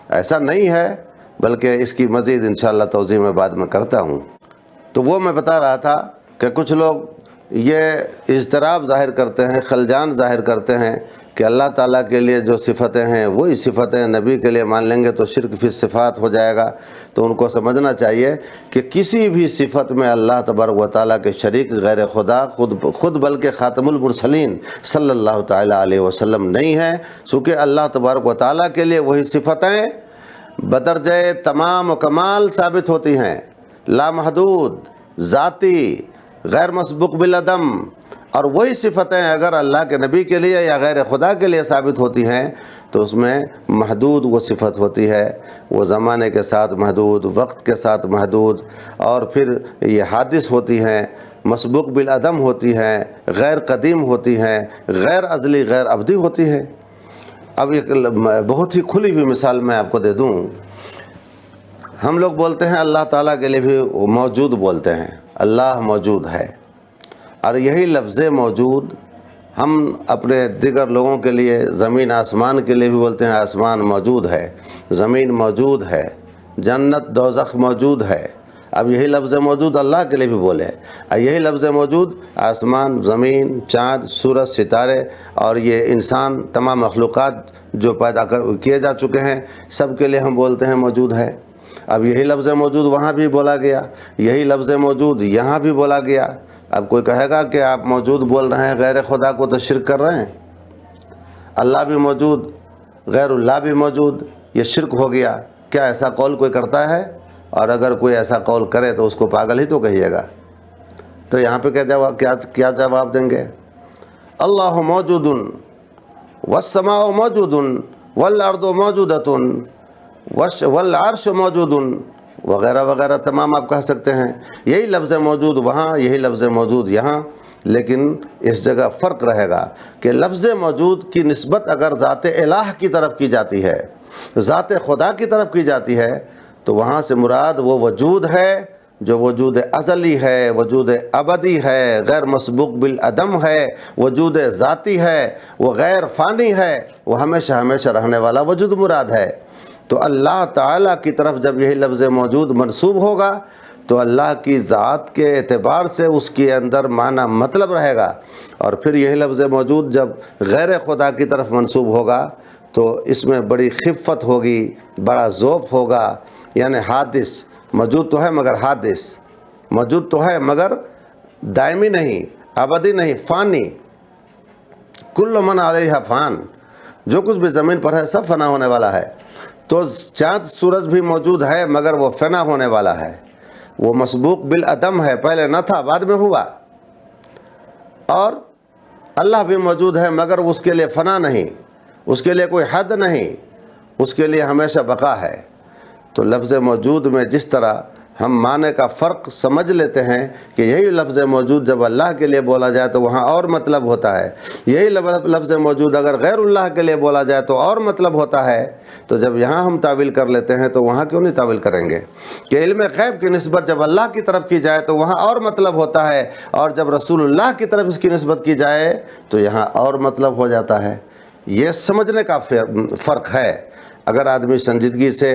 ایسا نہیں ہے، بلکہ اس کی مزید انشاءاللہ توضیح میں بعد میں کرتا ہوں۔ تو وہ میں بتا رہا تھا کہ کچھ لوگ یہ اضطراب ظاہر کرتے ہیں، خلجان ظاہر کرتے ہیں کہ اللہ تعالیٰ کے لیے جو صفتیں ہیں وہی صفتیں نبی کے لیے مان لیں گے تو شرک فی صفات ہو جائے گا۔ تو ان کو سمجھنا چاہیے کہ کسی بھی صفت میں اللہ تبارک و تعالیٰ کے شریک غیر خدا خود بلکہ خاتم المرسلین صلی اللہ تعالیٰ علیہ وسلم نہیں ہے، چونکہ اللہ تبارک و تعالیٰ کے لیے وہی صفتیں بدرجہ تمام و کمال ثابت ہوتی ہیں، لامحدود، ذاتی، غیر مسبوق بالعدم۔ اور وہی صفتیں اگر اللہ کے نبی کے لیے یا غیر خدا کے لیے ثابت ہوتی ہیں تو اس میں محدود وہ صفت ہوتی ہے، وہ زمانے کے ساتھ محدود، وقت کے ساتھ محدود، اور پھر یہ حادث ہوتی ہیں، مسبوق بالعدم ہوتی ہیں، غیر قدیم ہوتی ہیں، غیر ازلی غیر ابدی ہوتی ہے۔ اب ایک بہت ہی کھلی ہوئی مثال میں آپ کو دے دوں۔ ہم لوگ بولتے ہیں اللہ تعالیٰ کے لیے بھی موجود بولتے ہیں، اللہ موجود ہے، اور یہی لفظ موجود ہم اپنے دیگر لوگوں کے لیے زمین آسمان کے لیے بھی بولتے ہیں، آسمان موجود ہے، زمین موجود ہے، جنت دوزخ موجود ہے۔ اب یہی لفظ موجود اللہ کے لیے بھی بولے، یہی لفظ موجود آسمان، زمین، چاند، سورج، ستارے اور یہ انسان، تمام مخلوقات جو پیدا کیے جا چکے ہیں سب کے لیے ہم بولتے ہیں موجود ہے۔ اب یہی لفظ موجود وہاں بھی بولا گیا، یہی لفظ موجود یہاں بھی بولا گیا۔ اب کوئی کہے گا کہ آپ موجود بول رہے ہیں، غیر خدا کو تو شرک کر رہے ہیں، اللہ بھی موجود، غیر اللہ بھی موجود، یہ شرک ہو گیا۔ کیا ایسا قول کوئی کرتا ہے؟ اور اگر کوئی ایسا قول کرے تو اس کو پاگل ہی تو کہیے گا۔ تو یہاں پہ کیا جواب دیں گے؟ اللہ موجود والسماء موجود والارض موجودۃ والعرش موجود وغیرہ وغیرہ تمام آپ کہہ سکتے ہیں۔ یہی لفظ موجود وہاں، یہی لفظ موجود یہاں، لیکن اس جگہ فرق رہے گا کہ لفظ موجود کی نسبت اگر ذات الہ کی طرف کی جاتی ہے، ذات خدا کی طرف کی جاتی ہے، تو وہاں سے مراد وہ وجود ہے جو وجود ازلی ہے، وجود ابدی ہے، غیر مسبوق بالعدم ہے، وجود ذاتی ہے، وہ غیر فانی ہے، وہ ہمیشہ ہمیشہ رہنے والا وجود مراد ہے۔ تو اللہ تعالیٰ کی طرف جب یہی لفظ موجود منسوب ہوگا تو اللہ کی ذات کے اعتبار سے اس کے اندر معنی مطلب رہے گا، اور پھر یہی لفظ موجود جب غیر خدا کی طرف منسوب ہوگا تو اس میں بڑی خفت ہوگی، بڑا ذوف ہوگا، یعنی حادث موجود تو ہے مگر حادث، موجود تو ہے مگر دائمی نہیں، ابدی نہیں، فانی۔ کل من علیہا فان، جو کچھ بھی زمین پر ہے سب فنا ہونے والا ہے۔ تو چاند سورج بھی موجود ہے مگر وہ فنا ہونے والا ہے، وہ مسبوق بالعدم ہے، پہلے نہ تھا بعد میں ہوا۔ اور اللہ بھی موجود ہے مگر اس کے لیے فنا نہیں، اس کے لیے کوئی حد نہیں، اس کے لیے ہمیشہ بقا ہے۔ تو لفظ موجود میں جس طرح ہم معنی کا فرق سمجھ لیتے ہیں کہ یہی لفظ موجود جب اللہ کے لیے بولا جائے تو وہاں اور مطلب ہوتا ہے، یہی لفظ موجود اگر غیر اللہ کے لیے بولا جائے تو اور مطلب ہوتا ہے۔ تو جب یہاں ہم تعویل کر لیتے ہیں تو وہاں کیوں نہیں تعویل کریں گے کہ علم غیب کی نسبت جب اللہ کی طرف کی جائے تو وہاں اور مطلب ہوتا ہے، اور جب رسول اللہ کی طرف اس کی نسبت کی جائے تو یہاں اور مطلب ہو جاتا ہے۔ یہ سمجھنے کا فرق ہے۔ اگر آدمی سنجیدگی سے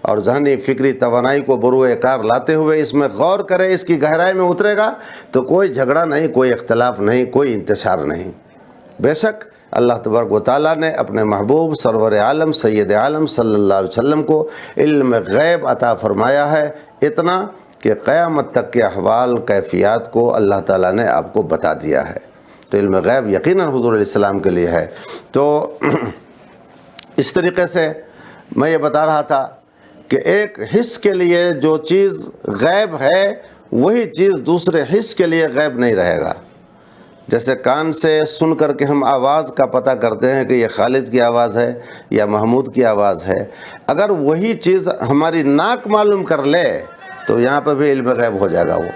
اور ذہنی فکری توانائی کو بروئے کار لاتے ہوئے اس میں غور کرے، اس کی گہرائی میں اترے گا تو کوئی جھگڑا نہیں، کوئی اختلاف نہیں، کوئی انتشار نہیں۔ بے شک اللہ تبارک و تعالیٰ نے اپنے محبوب سرور عالم سید عالم صلی اللہ علیہ وسلم کو علم غیب عطا فرمایا ہے، اتنا کہ قیامت تک کے احوال کیفیات کو اللہ تعالیٰ نے آپ کو بتا دیا ہے۔ تو علم غیب یقیناً حضور علیہ السلام کے لیے ہے۔ تو اس طریقے سے میں یہ بتا رہا تھا کہ ایک حس کے لیے جو چیز غیب ہے وہی چیز دوسرے حس کے لیے غیب نہیں رہے گا۔ جیسے کان سے سن کر کے ہم آواز کا پتہ کرتے ہیں کہ یہ خالد کی آواز ہے یا محمود کی آواز ہے، اگر وہی چیز ہماری ناک معلوم کر لے تو یہاں پہ بھی علم غیب ہو جائے گا۔ وہ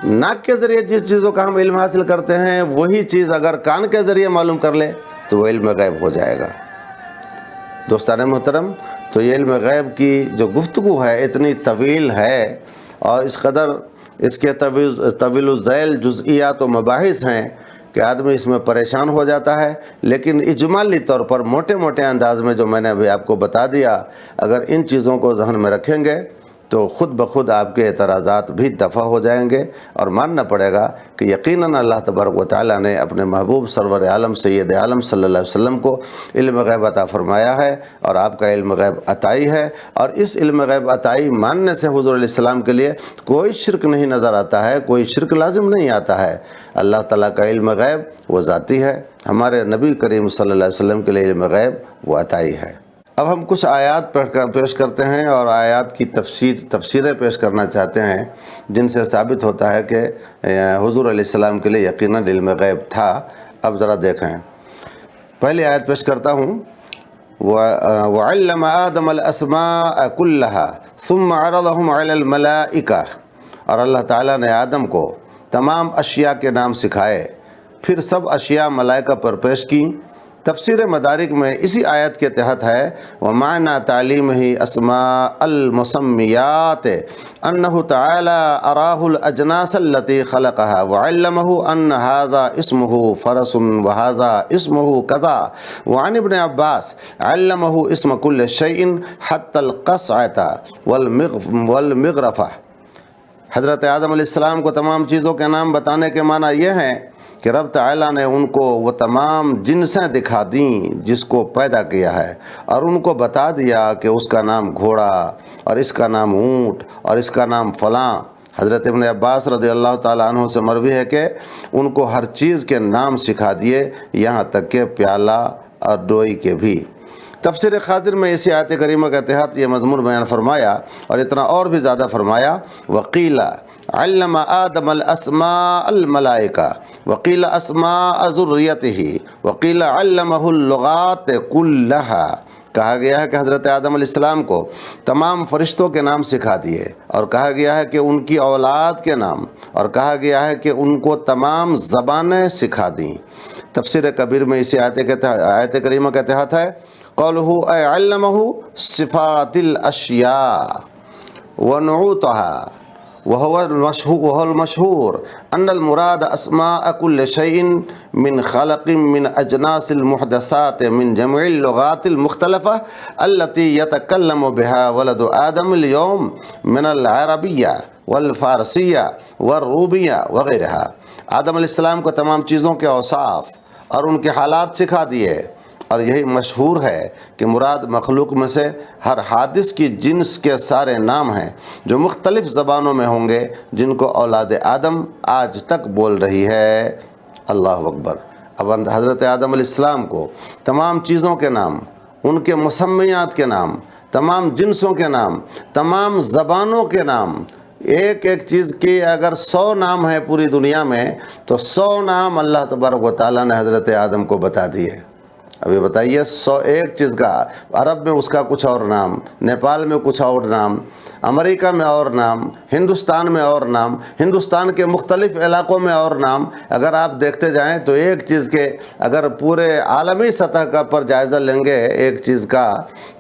ناک کے ذریعے جس چیزوں کا ہم علم حاصل کرتے ہیں وہی چیز اگر کان کے ذریعے معلوم کر لے تو وہ علم غیب ہو جائے گا۔ دوستان محترم، تو یہ علم غیب کی جو گفتگو ہے اتنی طویل ہے اور اس قدر اس کے طویل الذیل جزئیات و مباحث ہیں کہ آدمی اس میں پریشان ہو جاتا ہے، لیکن اجمالی طور پر موٹے موٹے انداز میں جو میں نے ابھی آپ کو بتا دیا، اگر ان چیزوں کو ذہن میں رکھیں گے تو خود بخود آپ کے اعتراضات بھی دفع ہو جائیں گے، اور ماننا پڑے گا کہ یقیناً اللہ تبارک و تعالیٰ نے اپنے محبوب سرور عالم سید عالم صلی اللہ علیہ وسلم کو علم غیب عطا فرمایا ہے، اور آپ کا علم غیب عطائی ہے، اور اس علم غیب عطائی ماننے سے حضور علیہ السلام کے لیے کوئی شرک نہیں نظر آتا ہے، کوئی شرک لازم نہیں آتا ہے۔ اللہ تعالیٰ کا علم غیب وہ ذاتی ہے، ہمارے نبی کریم صلی اللہ علیہ وسلم کے لیے علم غیب وہ عطائی ہے۔ اب ہم کچھ آیات پیش کرتے ہیں اور آیات کی تفسیریں پیش کرنا چاہتے ہیں جن سے ثابت ہوتا ہے کہ حضور علیہ السلام کے لیے یقیناً علم غیب تھا۔ اب ذرا دیکھیں، پہلی آیت پیش کرتا ہوں، وَعَلَّمَ آدَمَ الْأَسْمَاءَ كُلَّهَا ثُمَّ عَرَضَهُمْ عَلَى الْمَلَائِكَةِ، اور اللہ تعالیٰ نے آدم کو تمام اشیاء کے نام سکھائے، پھر سب اشیاء ملائکہ پر پیش کی۔ تفسیر مدارک میں اسی آیت کے تحت ہے وَمَعْنَى تَعْلِيمِهِ أَسْمَاءَ الْمُسَمِّيَاتِ أَنَّهُ تَعَالَى أَرَاهُ الْأَجْنَاسَ الَّتِي خَلَقَهَا وَعَلَّمَهُ أَنَّ هَذَا اسْمُهُ فَرَسٌ وَهَذَا اسْمُهُ كَذَا۔ وعن ابن عباس علمه اسم كل شيء حتى القصعة والمغرفة۔ حضرت آدم علیہ السلام کو تمام چیزوں کے نام بتانے کے معنی یہ ہیں کہ رب تعالیٰ نے ان کو وہ تمام جنسیں دکھا دیں جس کو پیدا کیا ہے، اور ان کو بتا دیا کہ اس کا نام گھوڑا اور اس کا نام اونٹ اور اس کا نام فلاں۔ حضرت ابن عباس رضی اللہ تعالیٰ عنہ سے مروی ہے کہ ان کو ہر چیز کے نام سکھا دیے، یہاں تک کہ پیالہ اور ڈوئی کے بھی۔ تفسیر خاضر میں اسی آیت کریمہ کے تحت یہ مضمون بیان فرمایا، اور اتنا اور بھی زیادہ فرمایا، وقیل علم آدم الاسماء الملائکہ وقیل اسماء ذریتہ وقیل علمہ اللغات کلہا۔ کہا گیا ہے کہ حضرت آدم علیہ السلام کو تمام فرشتوں کے نام سکھا دیے، اور کہا گیا ہے کہ ان کی اولاد کے نام، اور کہا گیا ہے کہ ان کو تمام زبانیں سکھا دیں۔ تفسیر کبیر میں اسی آیت کریمہ کے تحت ہے قولہ اے علمہ صفات الاشیاء ونعوتها وهو المشهور أن المراد أسماء كل شيء من خلق من أجناس المحدثات من جميع اللغات المختلفة التي يتكلم بها ولد آدم اليوم من العربية والفارسية والروبية وغيرها۔ آدم علیہ السلام کو تمام چیزوں کے اوصاف اور ان کے حالات سکھا دیے، اور یہی مشہور ہے کہ مراد مخلوق میں سے ہر حادث کی جنس کے سارے نام ہیں جو مختلف زبانوں میں ہوں گے، جن کو اولاد آدم آج تک بول رہی ہے۔ اللہ اکبر۔ اب حضرت آدم علیہ السلام کو تمام چیزوں کے نام، ان کے مسمیات کے نام، تمام جنسوں کے نام، تمام زبانوں کے نام، ایک ایک چیز کی اگر 100 نام ہیں پوری دنیا میں تو 100 نام اللہ تبارک و تعالیٰ نے حضرت آدم کو بتا دیے۔ ابھی بتائیے 101 چیز کا، عرب میں اس کا کچھ اور نام، نیپال میں کچھ اور نام، امریکہ میں اور نام، ہندوستان میں اور نام، ہندوستان کے مختلف علاقوں میں اور نام۔ اگر آپ دیکھتے جائیں تو ایک چیز کے اگر پورے عالمی سطح کا پر جائزہ لیں گے ایک چیز کا،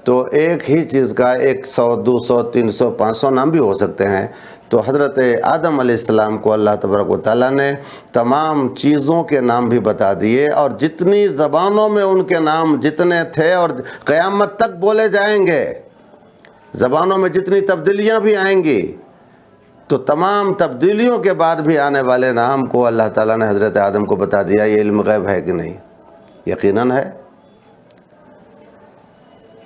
تو ایک ہی چیز کا 100 200 300 500 نام بھی ہو سکتے ہیں۔ تو حضرت آدم علیہ السلام کو اللہ تبارک و تعالیٰ نے تمام چیزوں کے نام بھی بتا دیے، اور جتنی زبانوں میں ان کے نام جتنے تھے اور قیامت تک بولے جائیں گے، زبانوں میں جتنی تبدیلیاں بھی آئیں گی، تو تمام تبدیلیوں کے بعد بھی آنے والے نام کو اللہ تعالیٰ نے حضرت آدم کو بتا دیا۔ یہ علم غیب ہے کہ نہیں؟ یقیناً ہے۔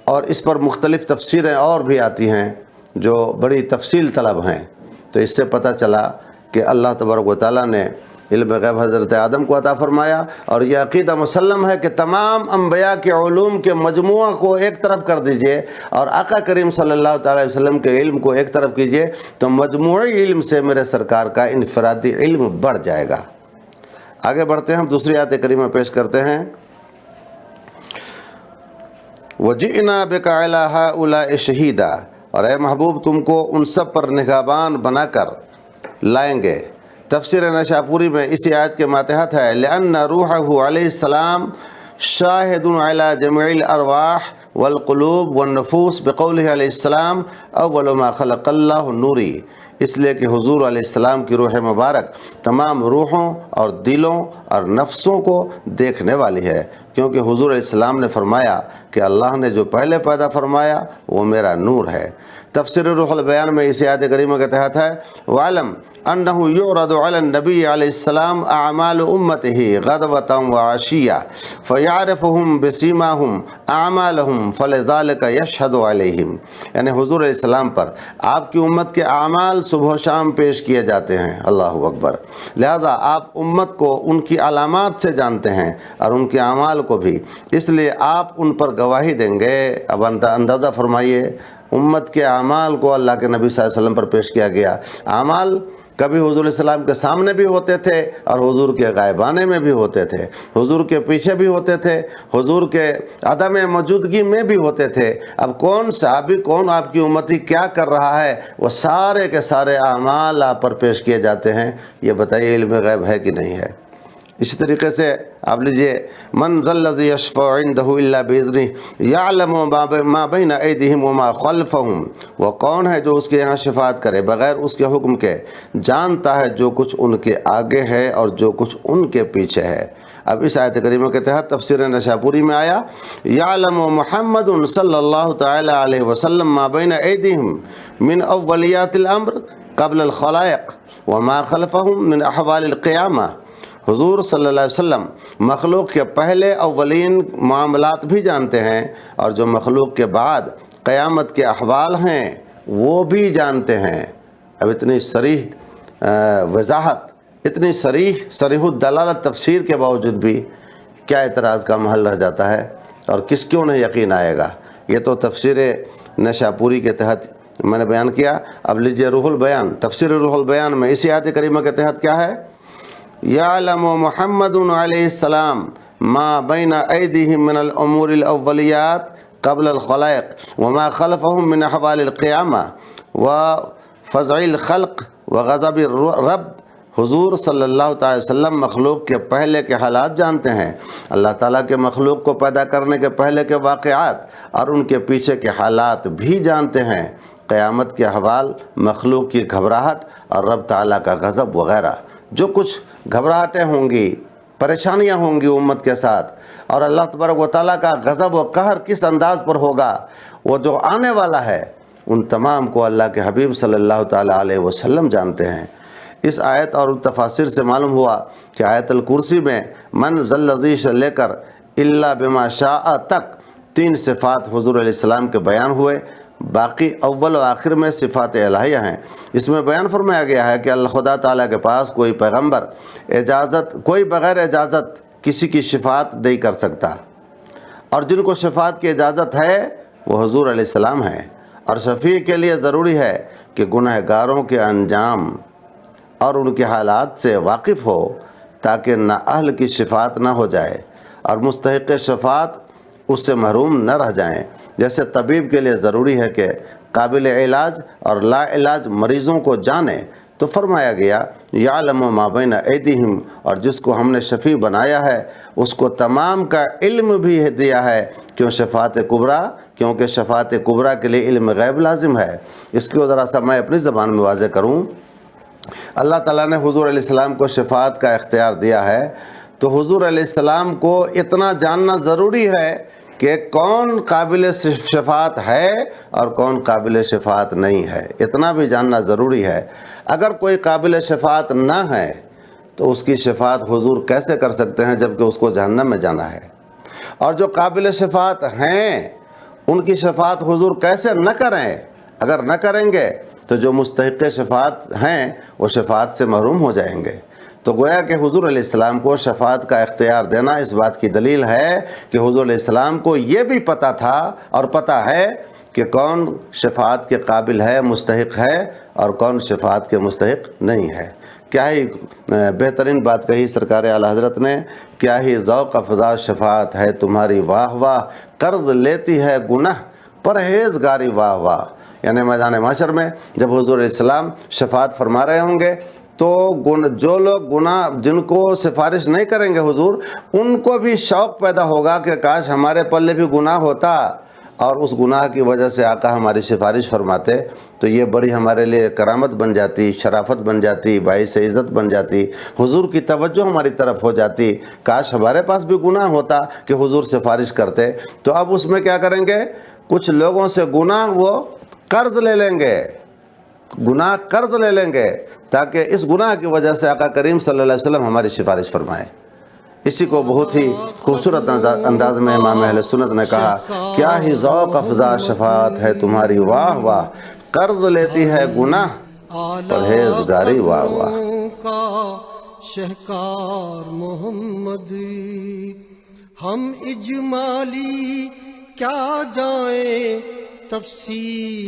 اور اس پر مختلف تفسیریں اور بھی آتی ہیں جو بڑی تفصیل طلب ہیں۔ تو اس سے پتہ چلا کہ اللہ تبارک و تعالیٰ نے علم غیب حضرت آدم کو عطا فرمایا، اور یہ عقیدہ مسلم ہے کہ تمام انبیاء کے علوم کے مجموعہ کو ایک طرف کر دیجئے اور آقا کریم صلی اللہ تعالی وسلم کے علم کو ایک طرف کیجئے، تو مجموعی علم سے میرے سرکار کا انفرادی علم بڑھ جائے گا۔ آگے بڑھتے ہیں، ہم دوسری آیت کریمہ پیش کرتے ہیں۔ وَجِئْنَا بِكَ عَلَىٰ هَٰؤُلَاءِ شَهِيدًا، اور اے محبوب تم کو ان سب پر نگہبان بنا کر لائیں گے۔ تفسیر نشاپوری میں اسی آیت کے ماتحت ہے لِأَنَّ رُوحَهُ علیہ السلام شاہد علی جمیع الارواح والقلوب والنفوس بقولہ علیہ السلام اول ما خلق اللہ نوری، اس لیے کہ حضور علیہ السلام کی روح مبارک تمام روحوں اور دلوں اور نفسوں کو دیکھنے والی ہے، کیونکہ حضور علیہ السلام نے فرمایا کہ اللہ نے جو پہلے پیدا فرمایا وہ میرا نور ہے۔ تفسیر روح البیان میں اسی آیت کریمہ کے تحت ہے وَعَلَمْ أَنَّهُ يُعْرَضُ عَلَى النَّبِيِّ عَلَيْهِ السَّلَامُ أَعْمَالُ أُمَّتِهِ غَدْوَةً وَعَشِيًّا فَيَعْرِفُهُمْ بِسِيمَاهُمْ أَعْمَالَهُمْ فَلِذَلِكَ يَشْهَدُ عَلَيْهِمْ، یعنی حضور علیہ السلام پر آپ کی امت کے اعمال صبح و شام پیش کیے جاتے ہیں۔ اللہ اکبر۔ لہٰذا آپ امت کو ان کی علامات سے جانتے ہیں اور ان کے اعمال کو بھی، اس لیے آپ ان پر گواہی دیں گے۔ اب اندازہ فرمائیے، امت کے اعمال کو اللہ کے نبی صلی اللہ علیہ وسلم پر پیش کیا گیا۔ اعمال کبھی حضور علیہ السلام کے سامنے بھی ہوتے تھے اور حضور کے غائبانے میں بھی ہوتے تھے، حضور کے پیچھے بھی ہوتے تھے، حضور کے عدم موجودگی میں بھی ہوتے تھے۔ اب کون صحابی، کون آپ کی امتی کیا کر رہا ہے، وہ سارے کے سارے اعمال آپ پر پیش کیے جاتے ہیں۔ یہ بتائیے علم غیب ہے کہ نہیں ہے؟ اسی طریقے سے آپ لیجئے من ذا الذی یشفع عندہ الا باذنہ یعلم ما بین ایدیہم وما خلفہم، وہ کون ہے جو اس کے یہاں شفاعت کرے بغیر اس کے حکم کے، جانتا ہے جو کچھ ان کے آگے ہے اور جو کچھ ان کے پیچھے ہے۔ اب اس آیت کریمہ کے تحت تفسیر نشاپوری میں آیا یعلم محمد صلی اللہ تعالی علیہ وسلم ما بین ایدیہم من اولیات الامر قبل الخلائق وما خلفہم من احوال القیامہ، حضور صلی اللہ علیہ وسلم مخلوق کے پہلے اولین معاملات بھی جانتے ہیں، اور جو مخلوق کے بعد قیامت کے احوال ہیں وہ بھی جانتے ہیں۔ اب اتنی صریح وضاحت، اتنی صریح الدلالت تفسیر کے باوجود بھی کیا اعتراض کا محل رہ جاتا ہے، اور کیوں نہیں یقین آئے گا؟ یہ تو تفسیر نشاپوری کے تحت میں نے بیان کیا۔ اب لیجئے روح البیان، تفسیر روح البیان میں اسی آیت کریمہ کے تحت کیا ہے؟ یعلم محمد علیہ السلام ما بین ایدیہم من الامور الاولیات قبل الخلائق وما خلفہم من احوال القیامہ وفزع الخلق وغضب الرب، حضور صلی اللہ تعالی وسلم مخلوق کے پہلے کے حالات جانتے ہیں، اللہ تعالیٰ کے مخلوق کو پیدا کرنے کے پہلے کے واقعات اور ان کے پیچھے کے حالات بھی جانتے ہیں، قیامت کے احوال، مخلوق کی گھبراہٹ اور رب تعالیٰ کا غضب وغیرہ۔ جو کچھ گھبراہٹیں ہوں گی، پریشانیاں ہوں گی امت کے ساتھ، اور اللہ تبارک و تعالیٰ کا غضب و قہر کس انداز پر ہوگا، وہ جو آنے والا ہے، ان تمام کو اللہ کے حبیب صلی اللہ تعالیٰ علیہ وسلم جانتے ہیں۔ اس آیت اور تفاسیر سے معلوم ہوا کہ آیت الکرسی میں من ذا الذی سے لے کر الا بما شاء تک 3 صفات حضور علیہ السلام کے بیان ہوئے، باقی اول و آخر میں صفات الہیہ ہیں۔ اس میں بیان فرمایا گیا ہے کہ اللہ خدا تعالیٰ کے پاس کوئی پیغمبر کوئی بغیر اجازت کسی کی شفاعت نہیں کر سکتا، اور جن کو شفاعت کی اجازت ہے وہ حضور علیہ السلام ہیں، اور شفیع کے لیے ضروری ہے کہ گناہ گاروں کے انجام اور ان کے حالات سے واقف ہو تاکہ نااہل کی شفاعت نہ ہو جائے اور مستحق شفاعت اس سے محروم نہ رہ جائیں۔ جیسے طبیب کے لیے ضروری ہے کہ قابل علاج اور لا علاج مریضوں کو جانے تو فرمایا گیا یعلم ما بین ایدیہم، اور جس کو ہم نے شفیع بنایا ہے اس کو تمام کا علم بھی دیا ہے، کیوں شفاعت کبریٰ، کیونکہ شفاعت کبریٰ کے لیے علم غیب لازم ہے۔ اس کو ذرا سا میں اپنی زبان میں واضح کروں۔ اللہ تعالیٰ نے حضور علیہ السلام کو شفاعت کا اختیار دیا ہے، تو حضور علیہ السلام کو اتنا جاننا ضروری ہے کہ کون قابل شفاعت ہے اور کون قابل شفاعت نہیں ہے، اتنا بھی جاننا ضروری ہے۔ اگر کوئی قابل شفاعت نہ ہے تو اس کی شفاعت حضور کیسے کر سکتے ہیں جبکہ اس کو جہنم میں جانا ہے، اور جو قابل شفاعت ہیں ان کی شفاعت حضور کیسے نہ کریں؟ اگر نہ کریں گے تو جو مستحق شفاعت ہیں وہ شفاعت سے محروم ہو جائیں گے۔ تو گویا کہ حضور علیہ السلام کو شفاعت کا اختیار دینا اس بات کی دلیل ہے کہ حضور علیہ السلام کو یہ بھی پتہ تھا اور پتہ ہے کہ کون شفاعت کے قابل ہے، مستحق ہے، اور کون شفاعت کے مستحق نہیں ہے۔ کیا ہی بہترین بات کہی سرکار اعلیٰ حضرت نے، کیا ہی ذوق افزا شفاعت ہے تمہاری واہ واہ، قرض لیتی ہے گناہ پرہیزگاری واہ واہ۔ یعنی میدان محشر میں جب حضور علیہ السلام شفاعت فرما رہے ہوں گے تو جو لوگ گناہ جن کو سفارش نہیں کریں گے حضور، ان کو بھی شوق پیدا ہوگا کہ کاش ہمارے پلے بھی گناہ ہوتا اور اس گناہ کی وجہ سے آقا ہماری سفارش فرماتے، تو یہ بڑی ہمارے لیے کرامت بن جاتی، شرافت بن جاتی، باعث عزت بن جاتی، حضور کی توجہ ہماری طرف ہو جاتی۔ کاش ہمارے پاس بھی گناہ ہوتا کہ حضور سفارش کرتے۔ تو اب اس میں کیا کریں گے؟ کچھ لوگوں سے گناہ وہ قرض لے لیں گے، گناہ قرض لے لیں گے تاکہ اس گناہ کی وجہ سے آقا کریم صلی اللہ علیہ وسلم ہماری سفارش فرمائیں۔ اسی کو بہت ہی خوبصورت انداز میں امام اہل سنت نے کہا، کیا ہی ذوق افزا شفاعت ہے تمہاری واہ واہ، قرض لیتی ہے گناہ پرہیزگاری واہ واہ۔ کا شہکار محمد، ہم اجمالی کیا جائیں تفصیل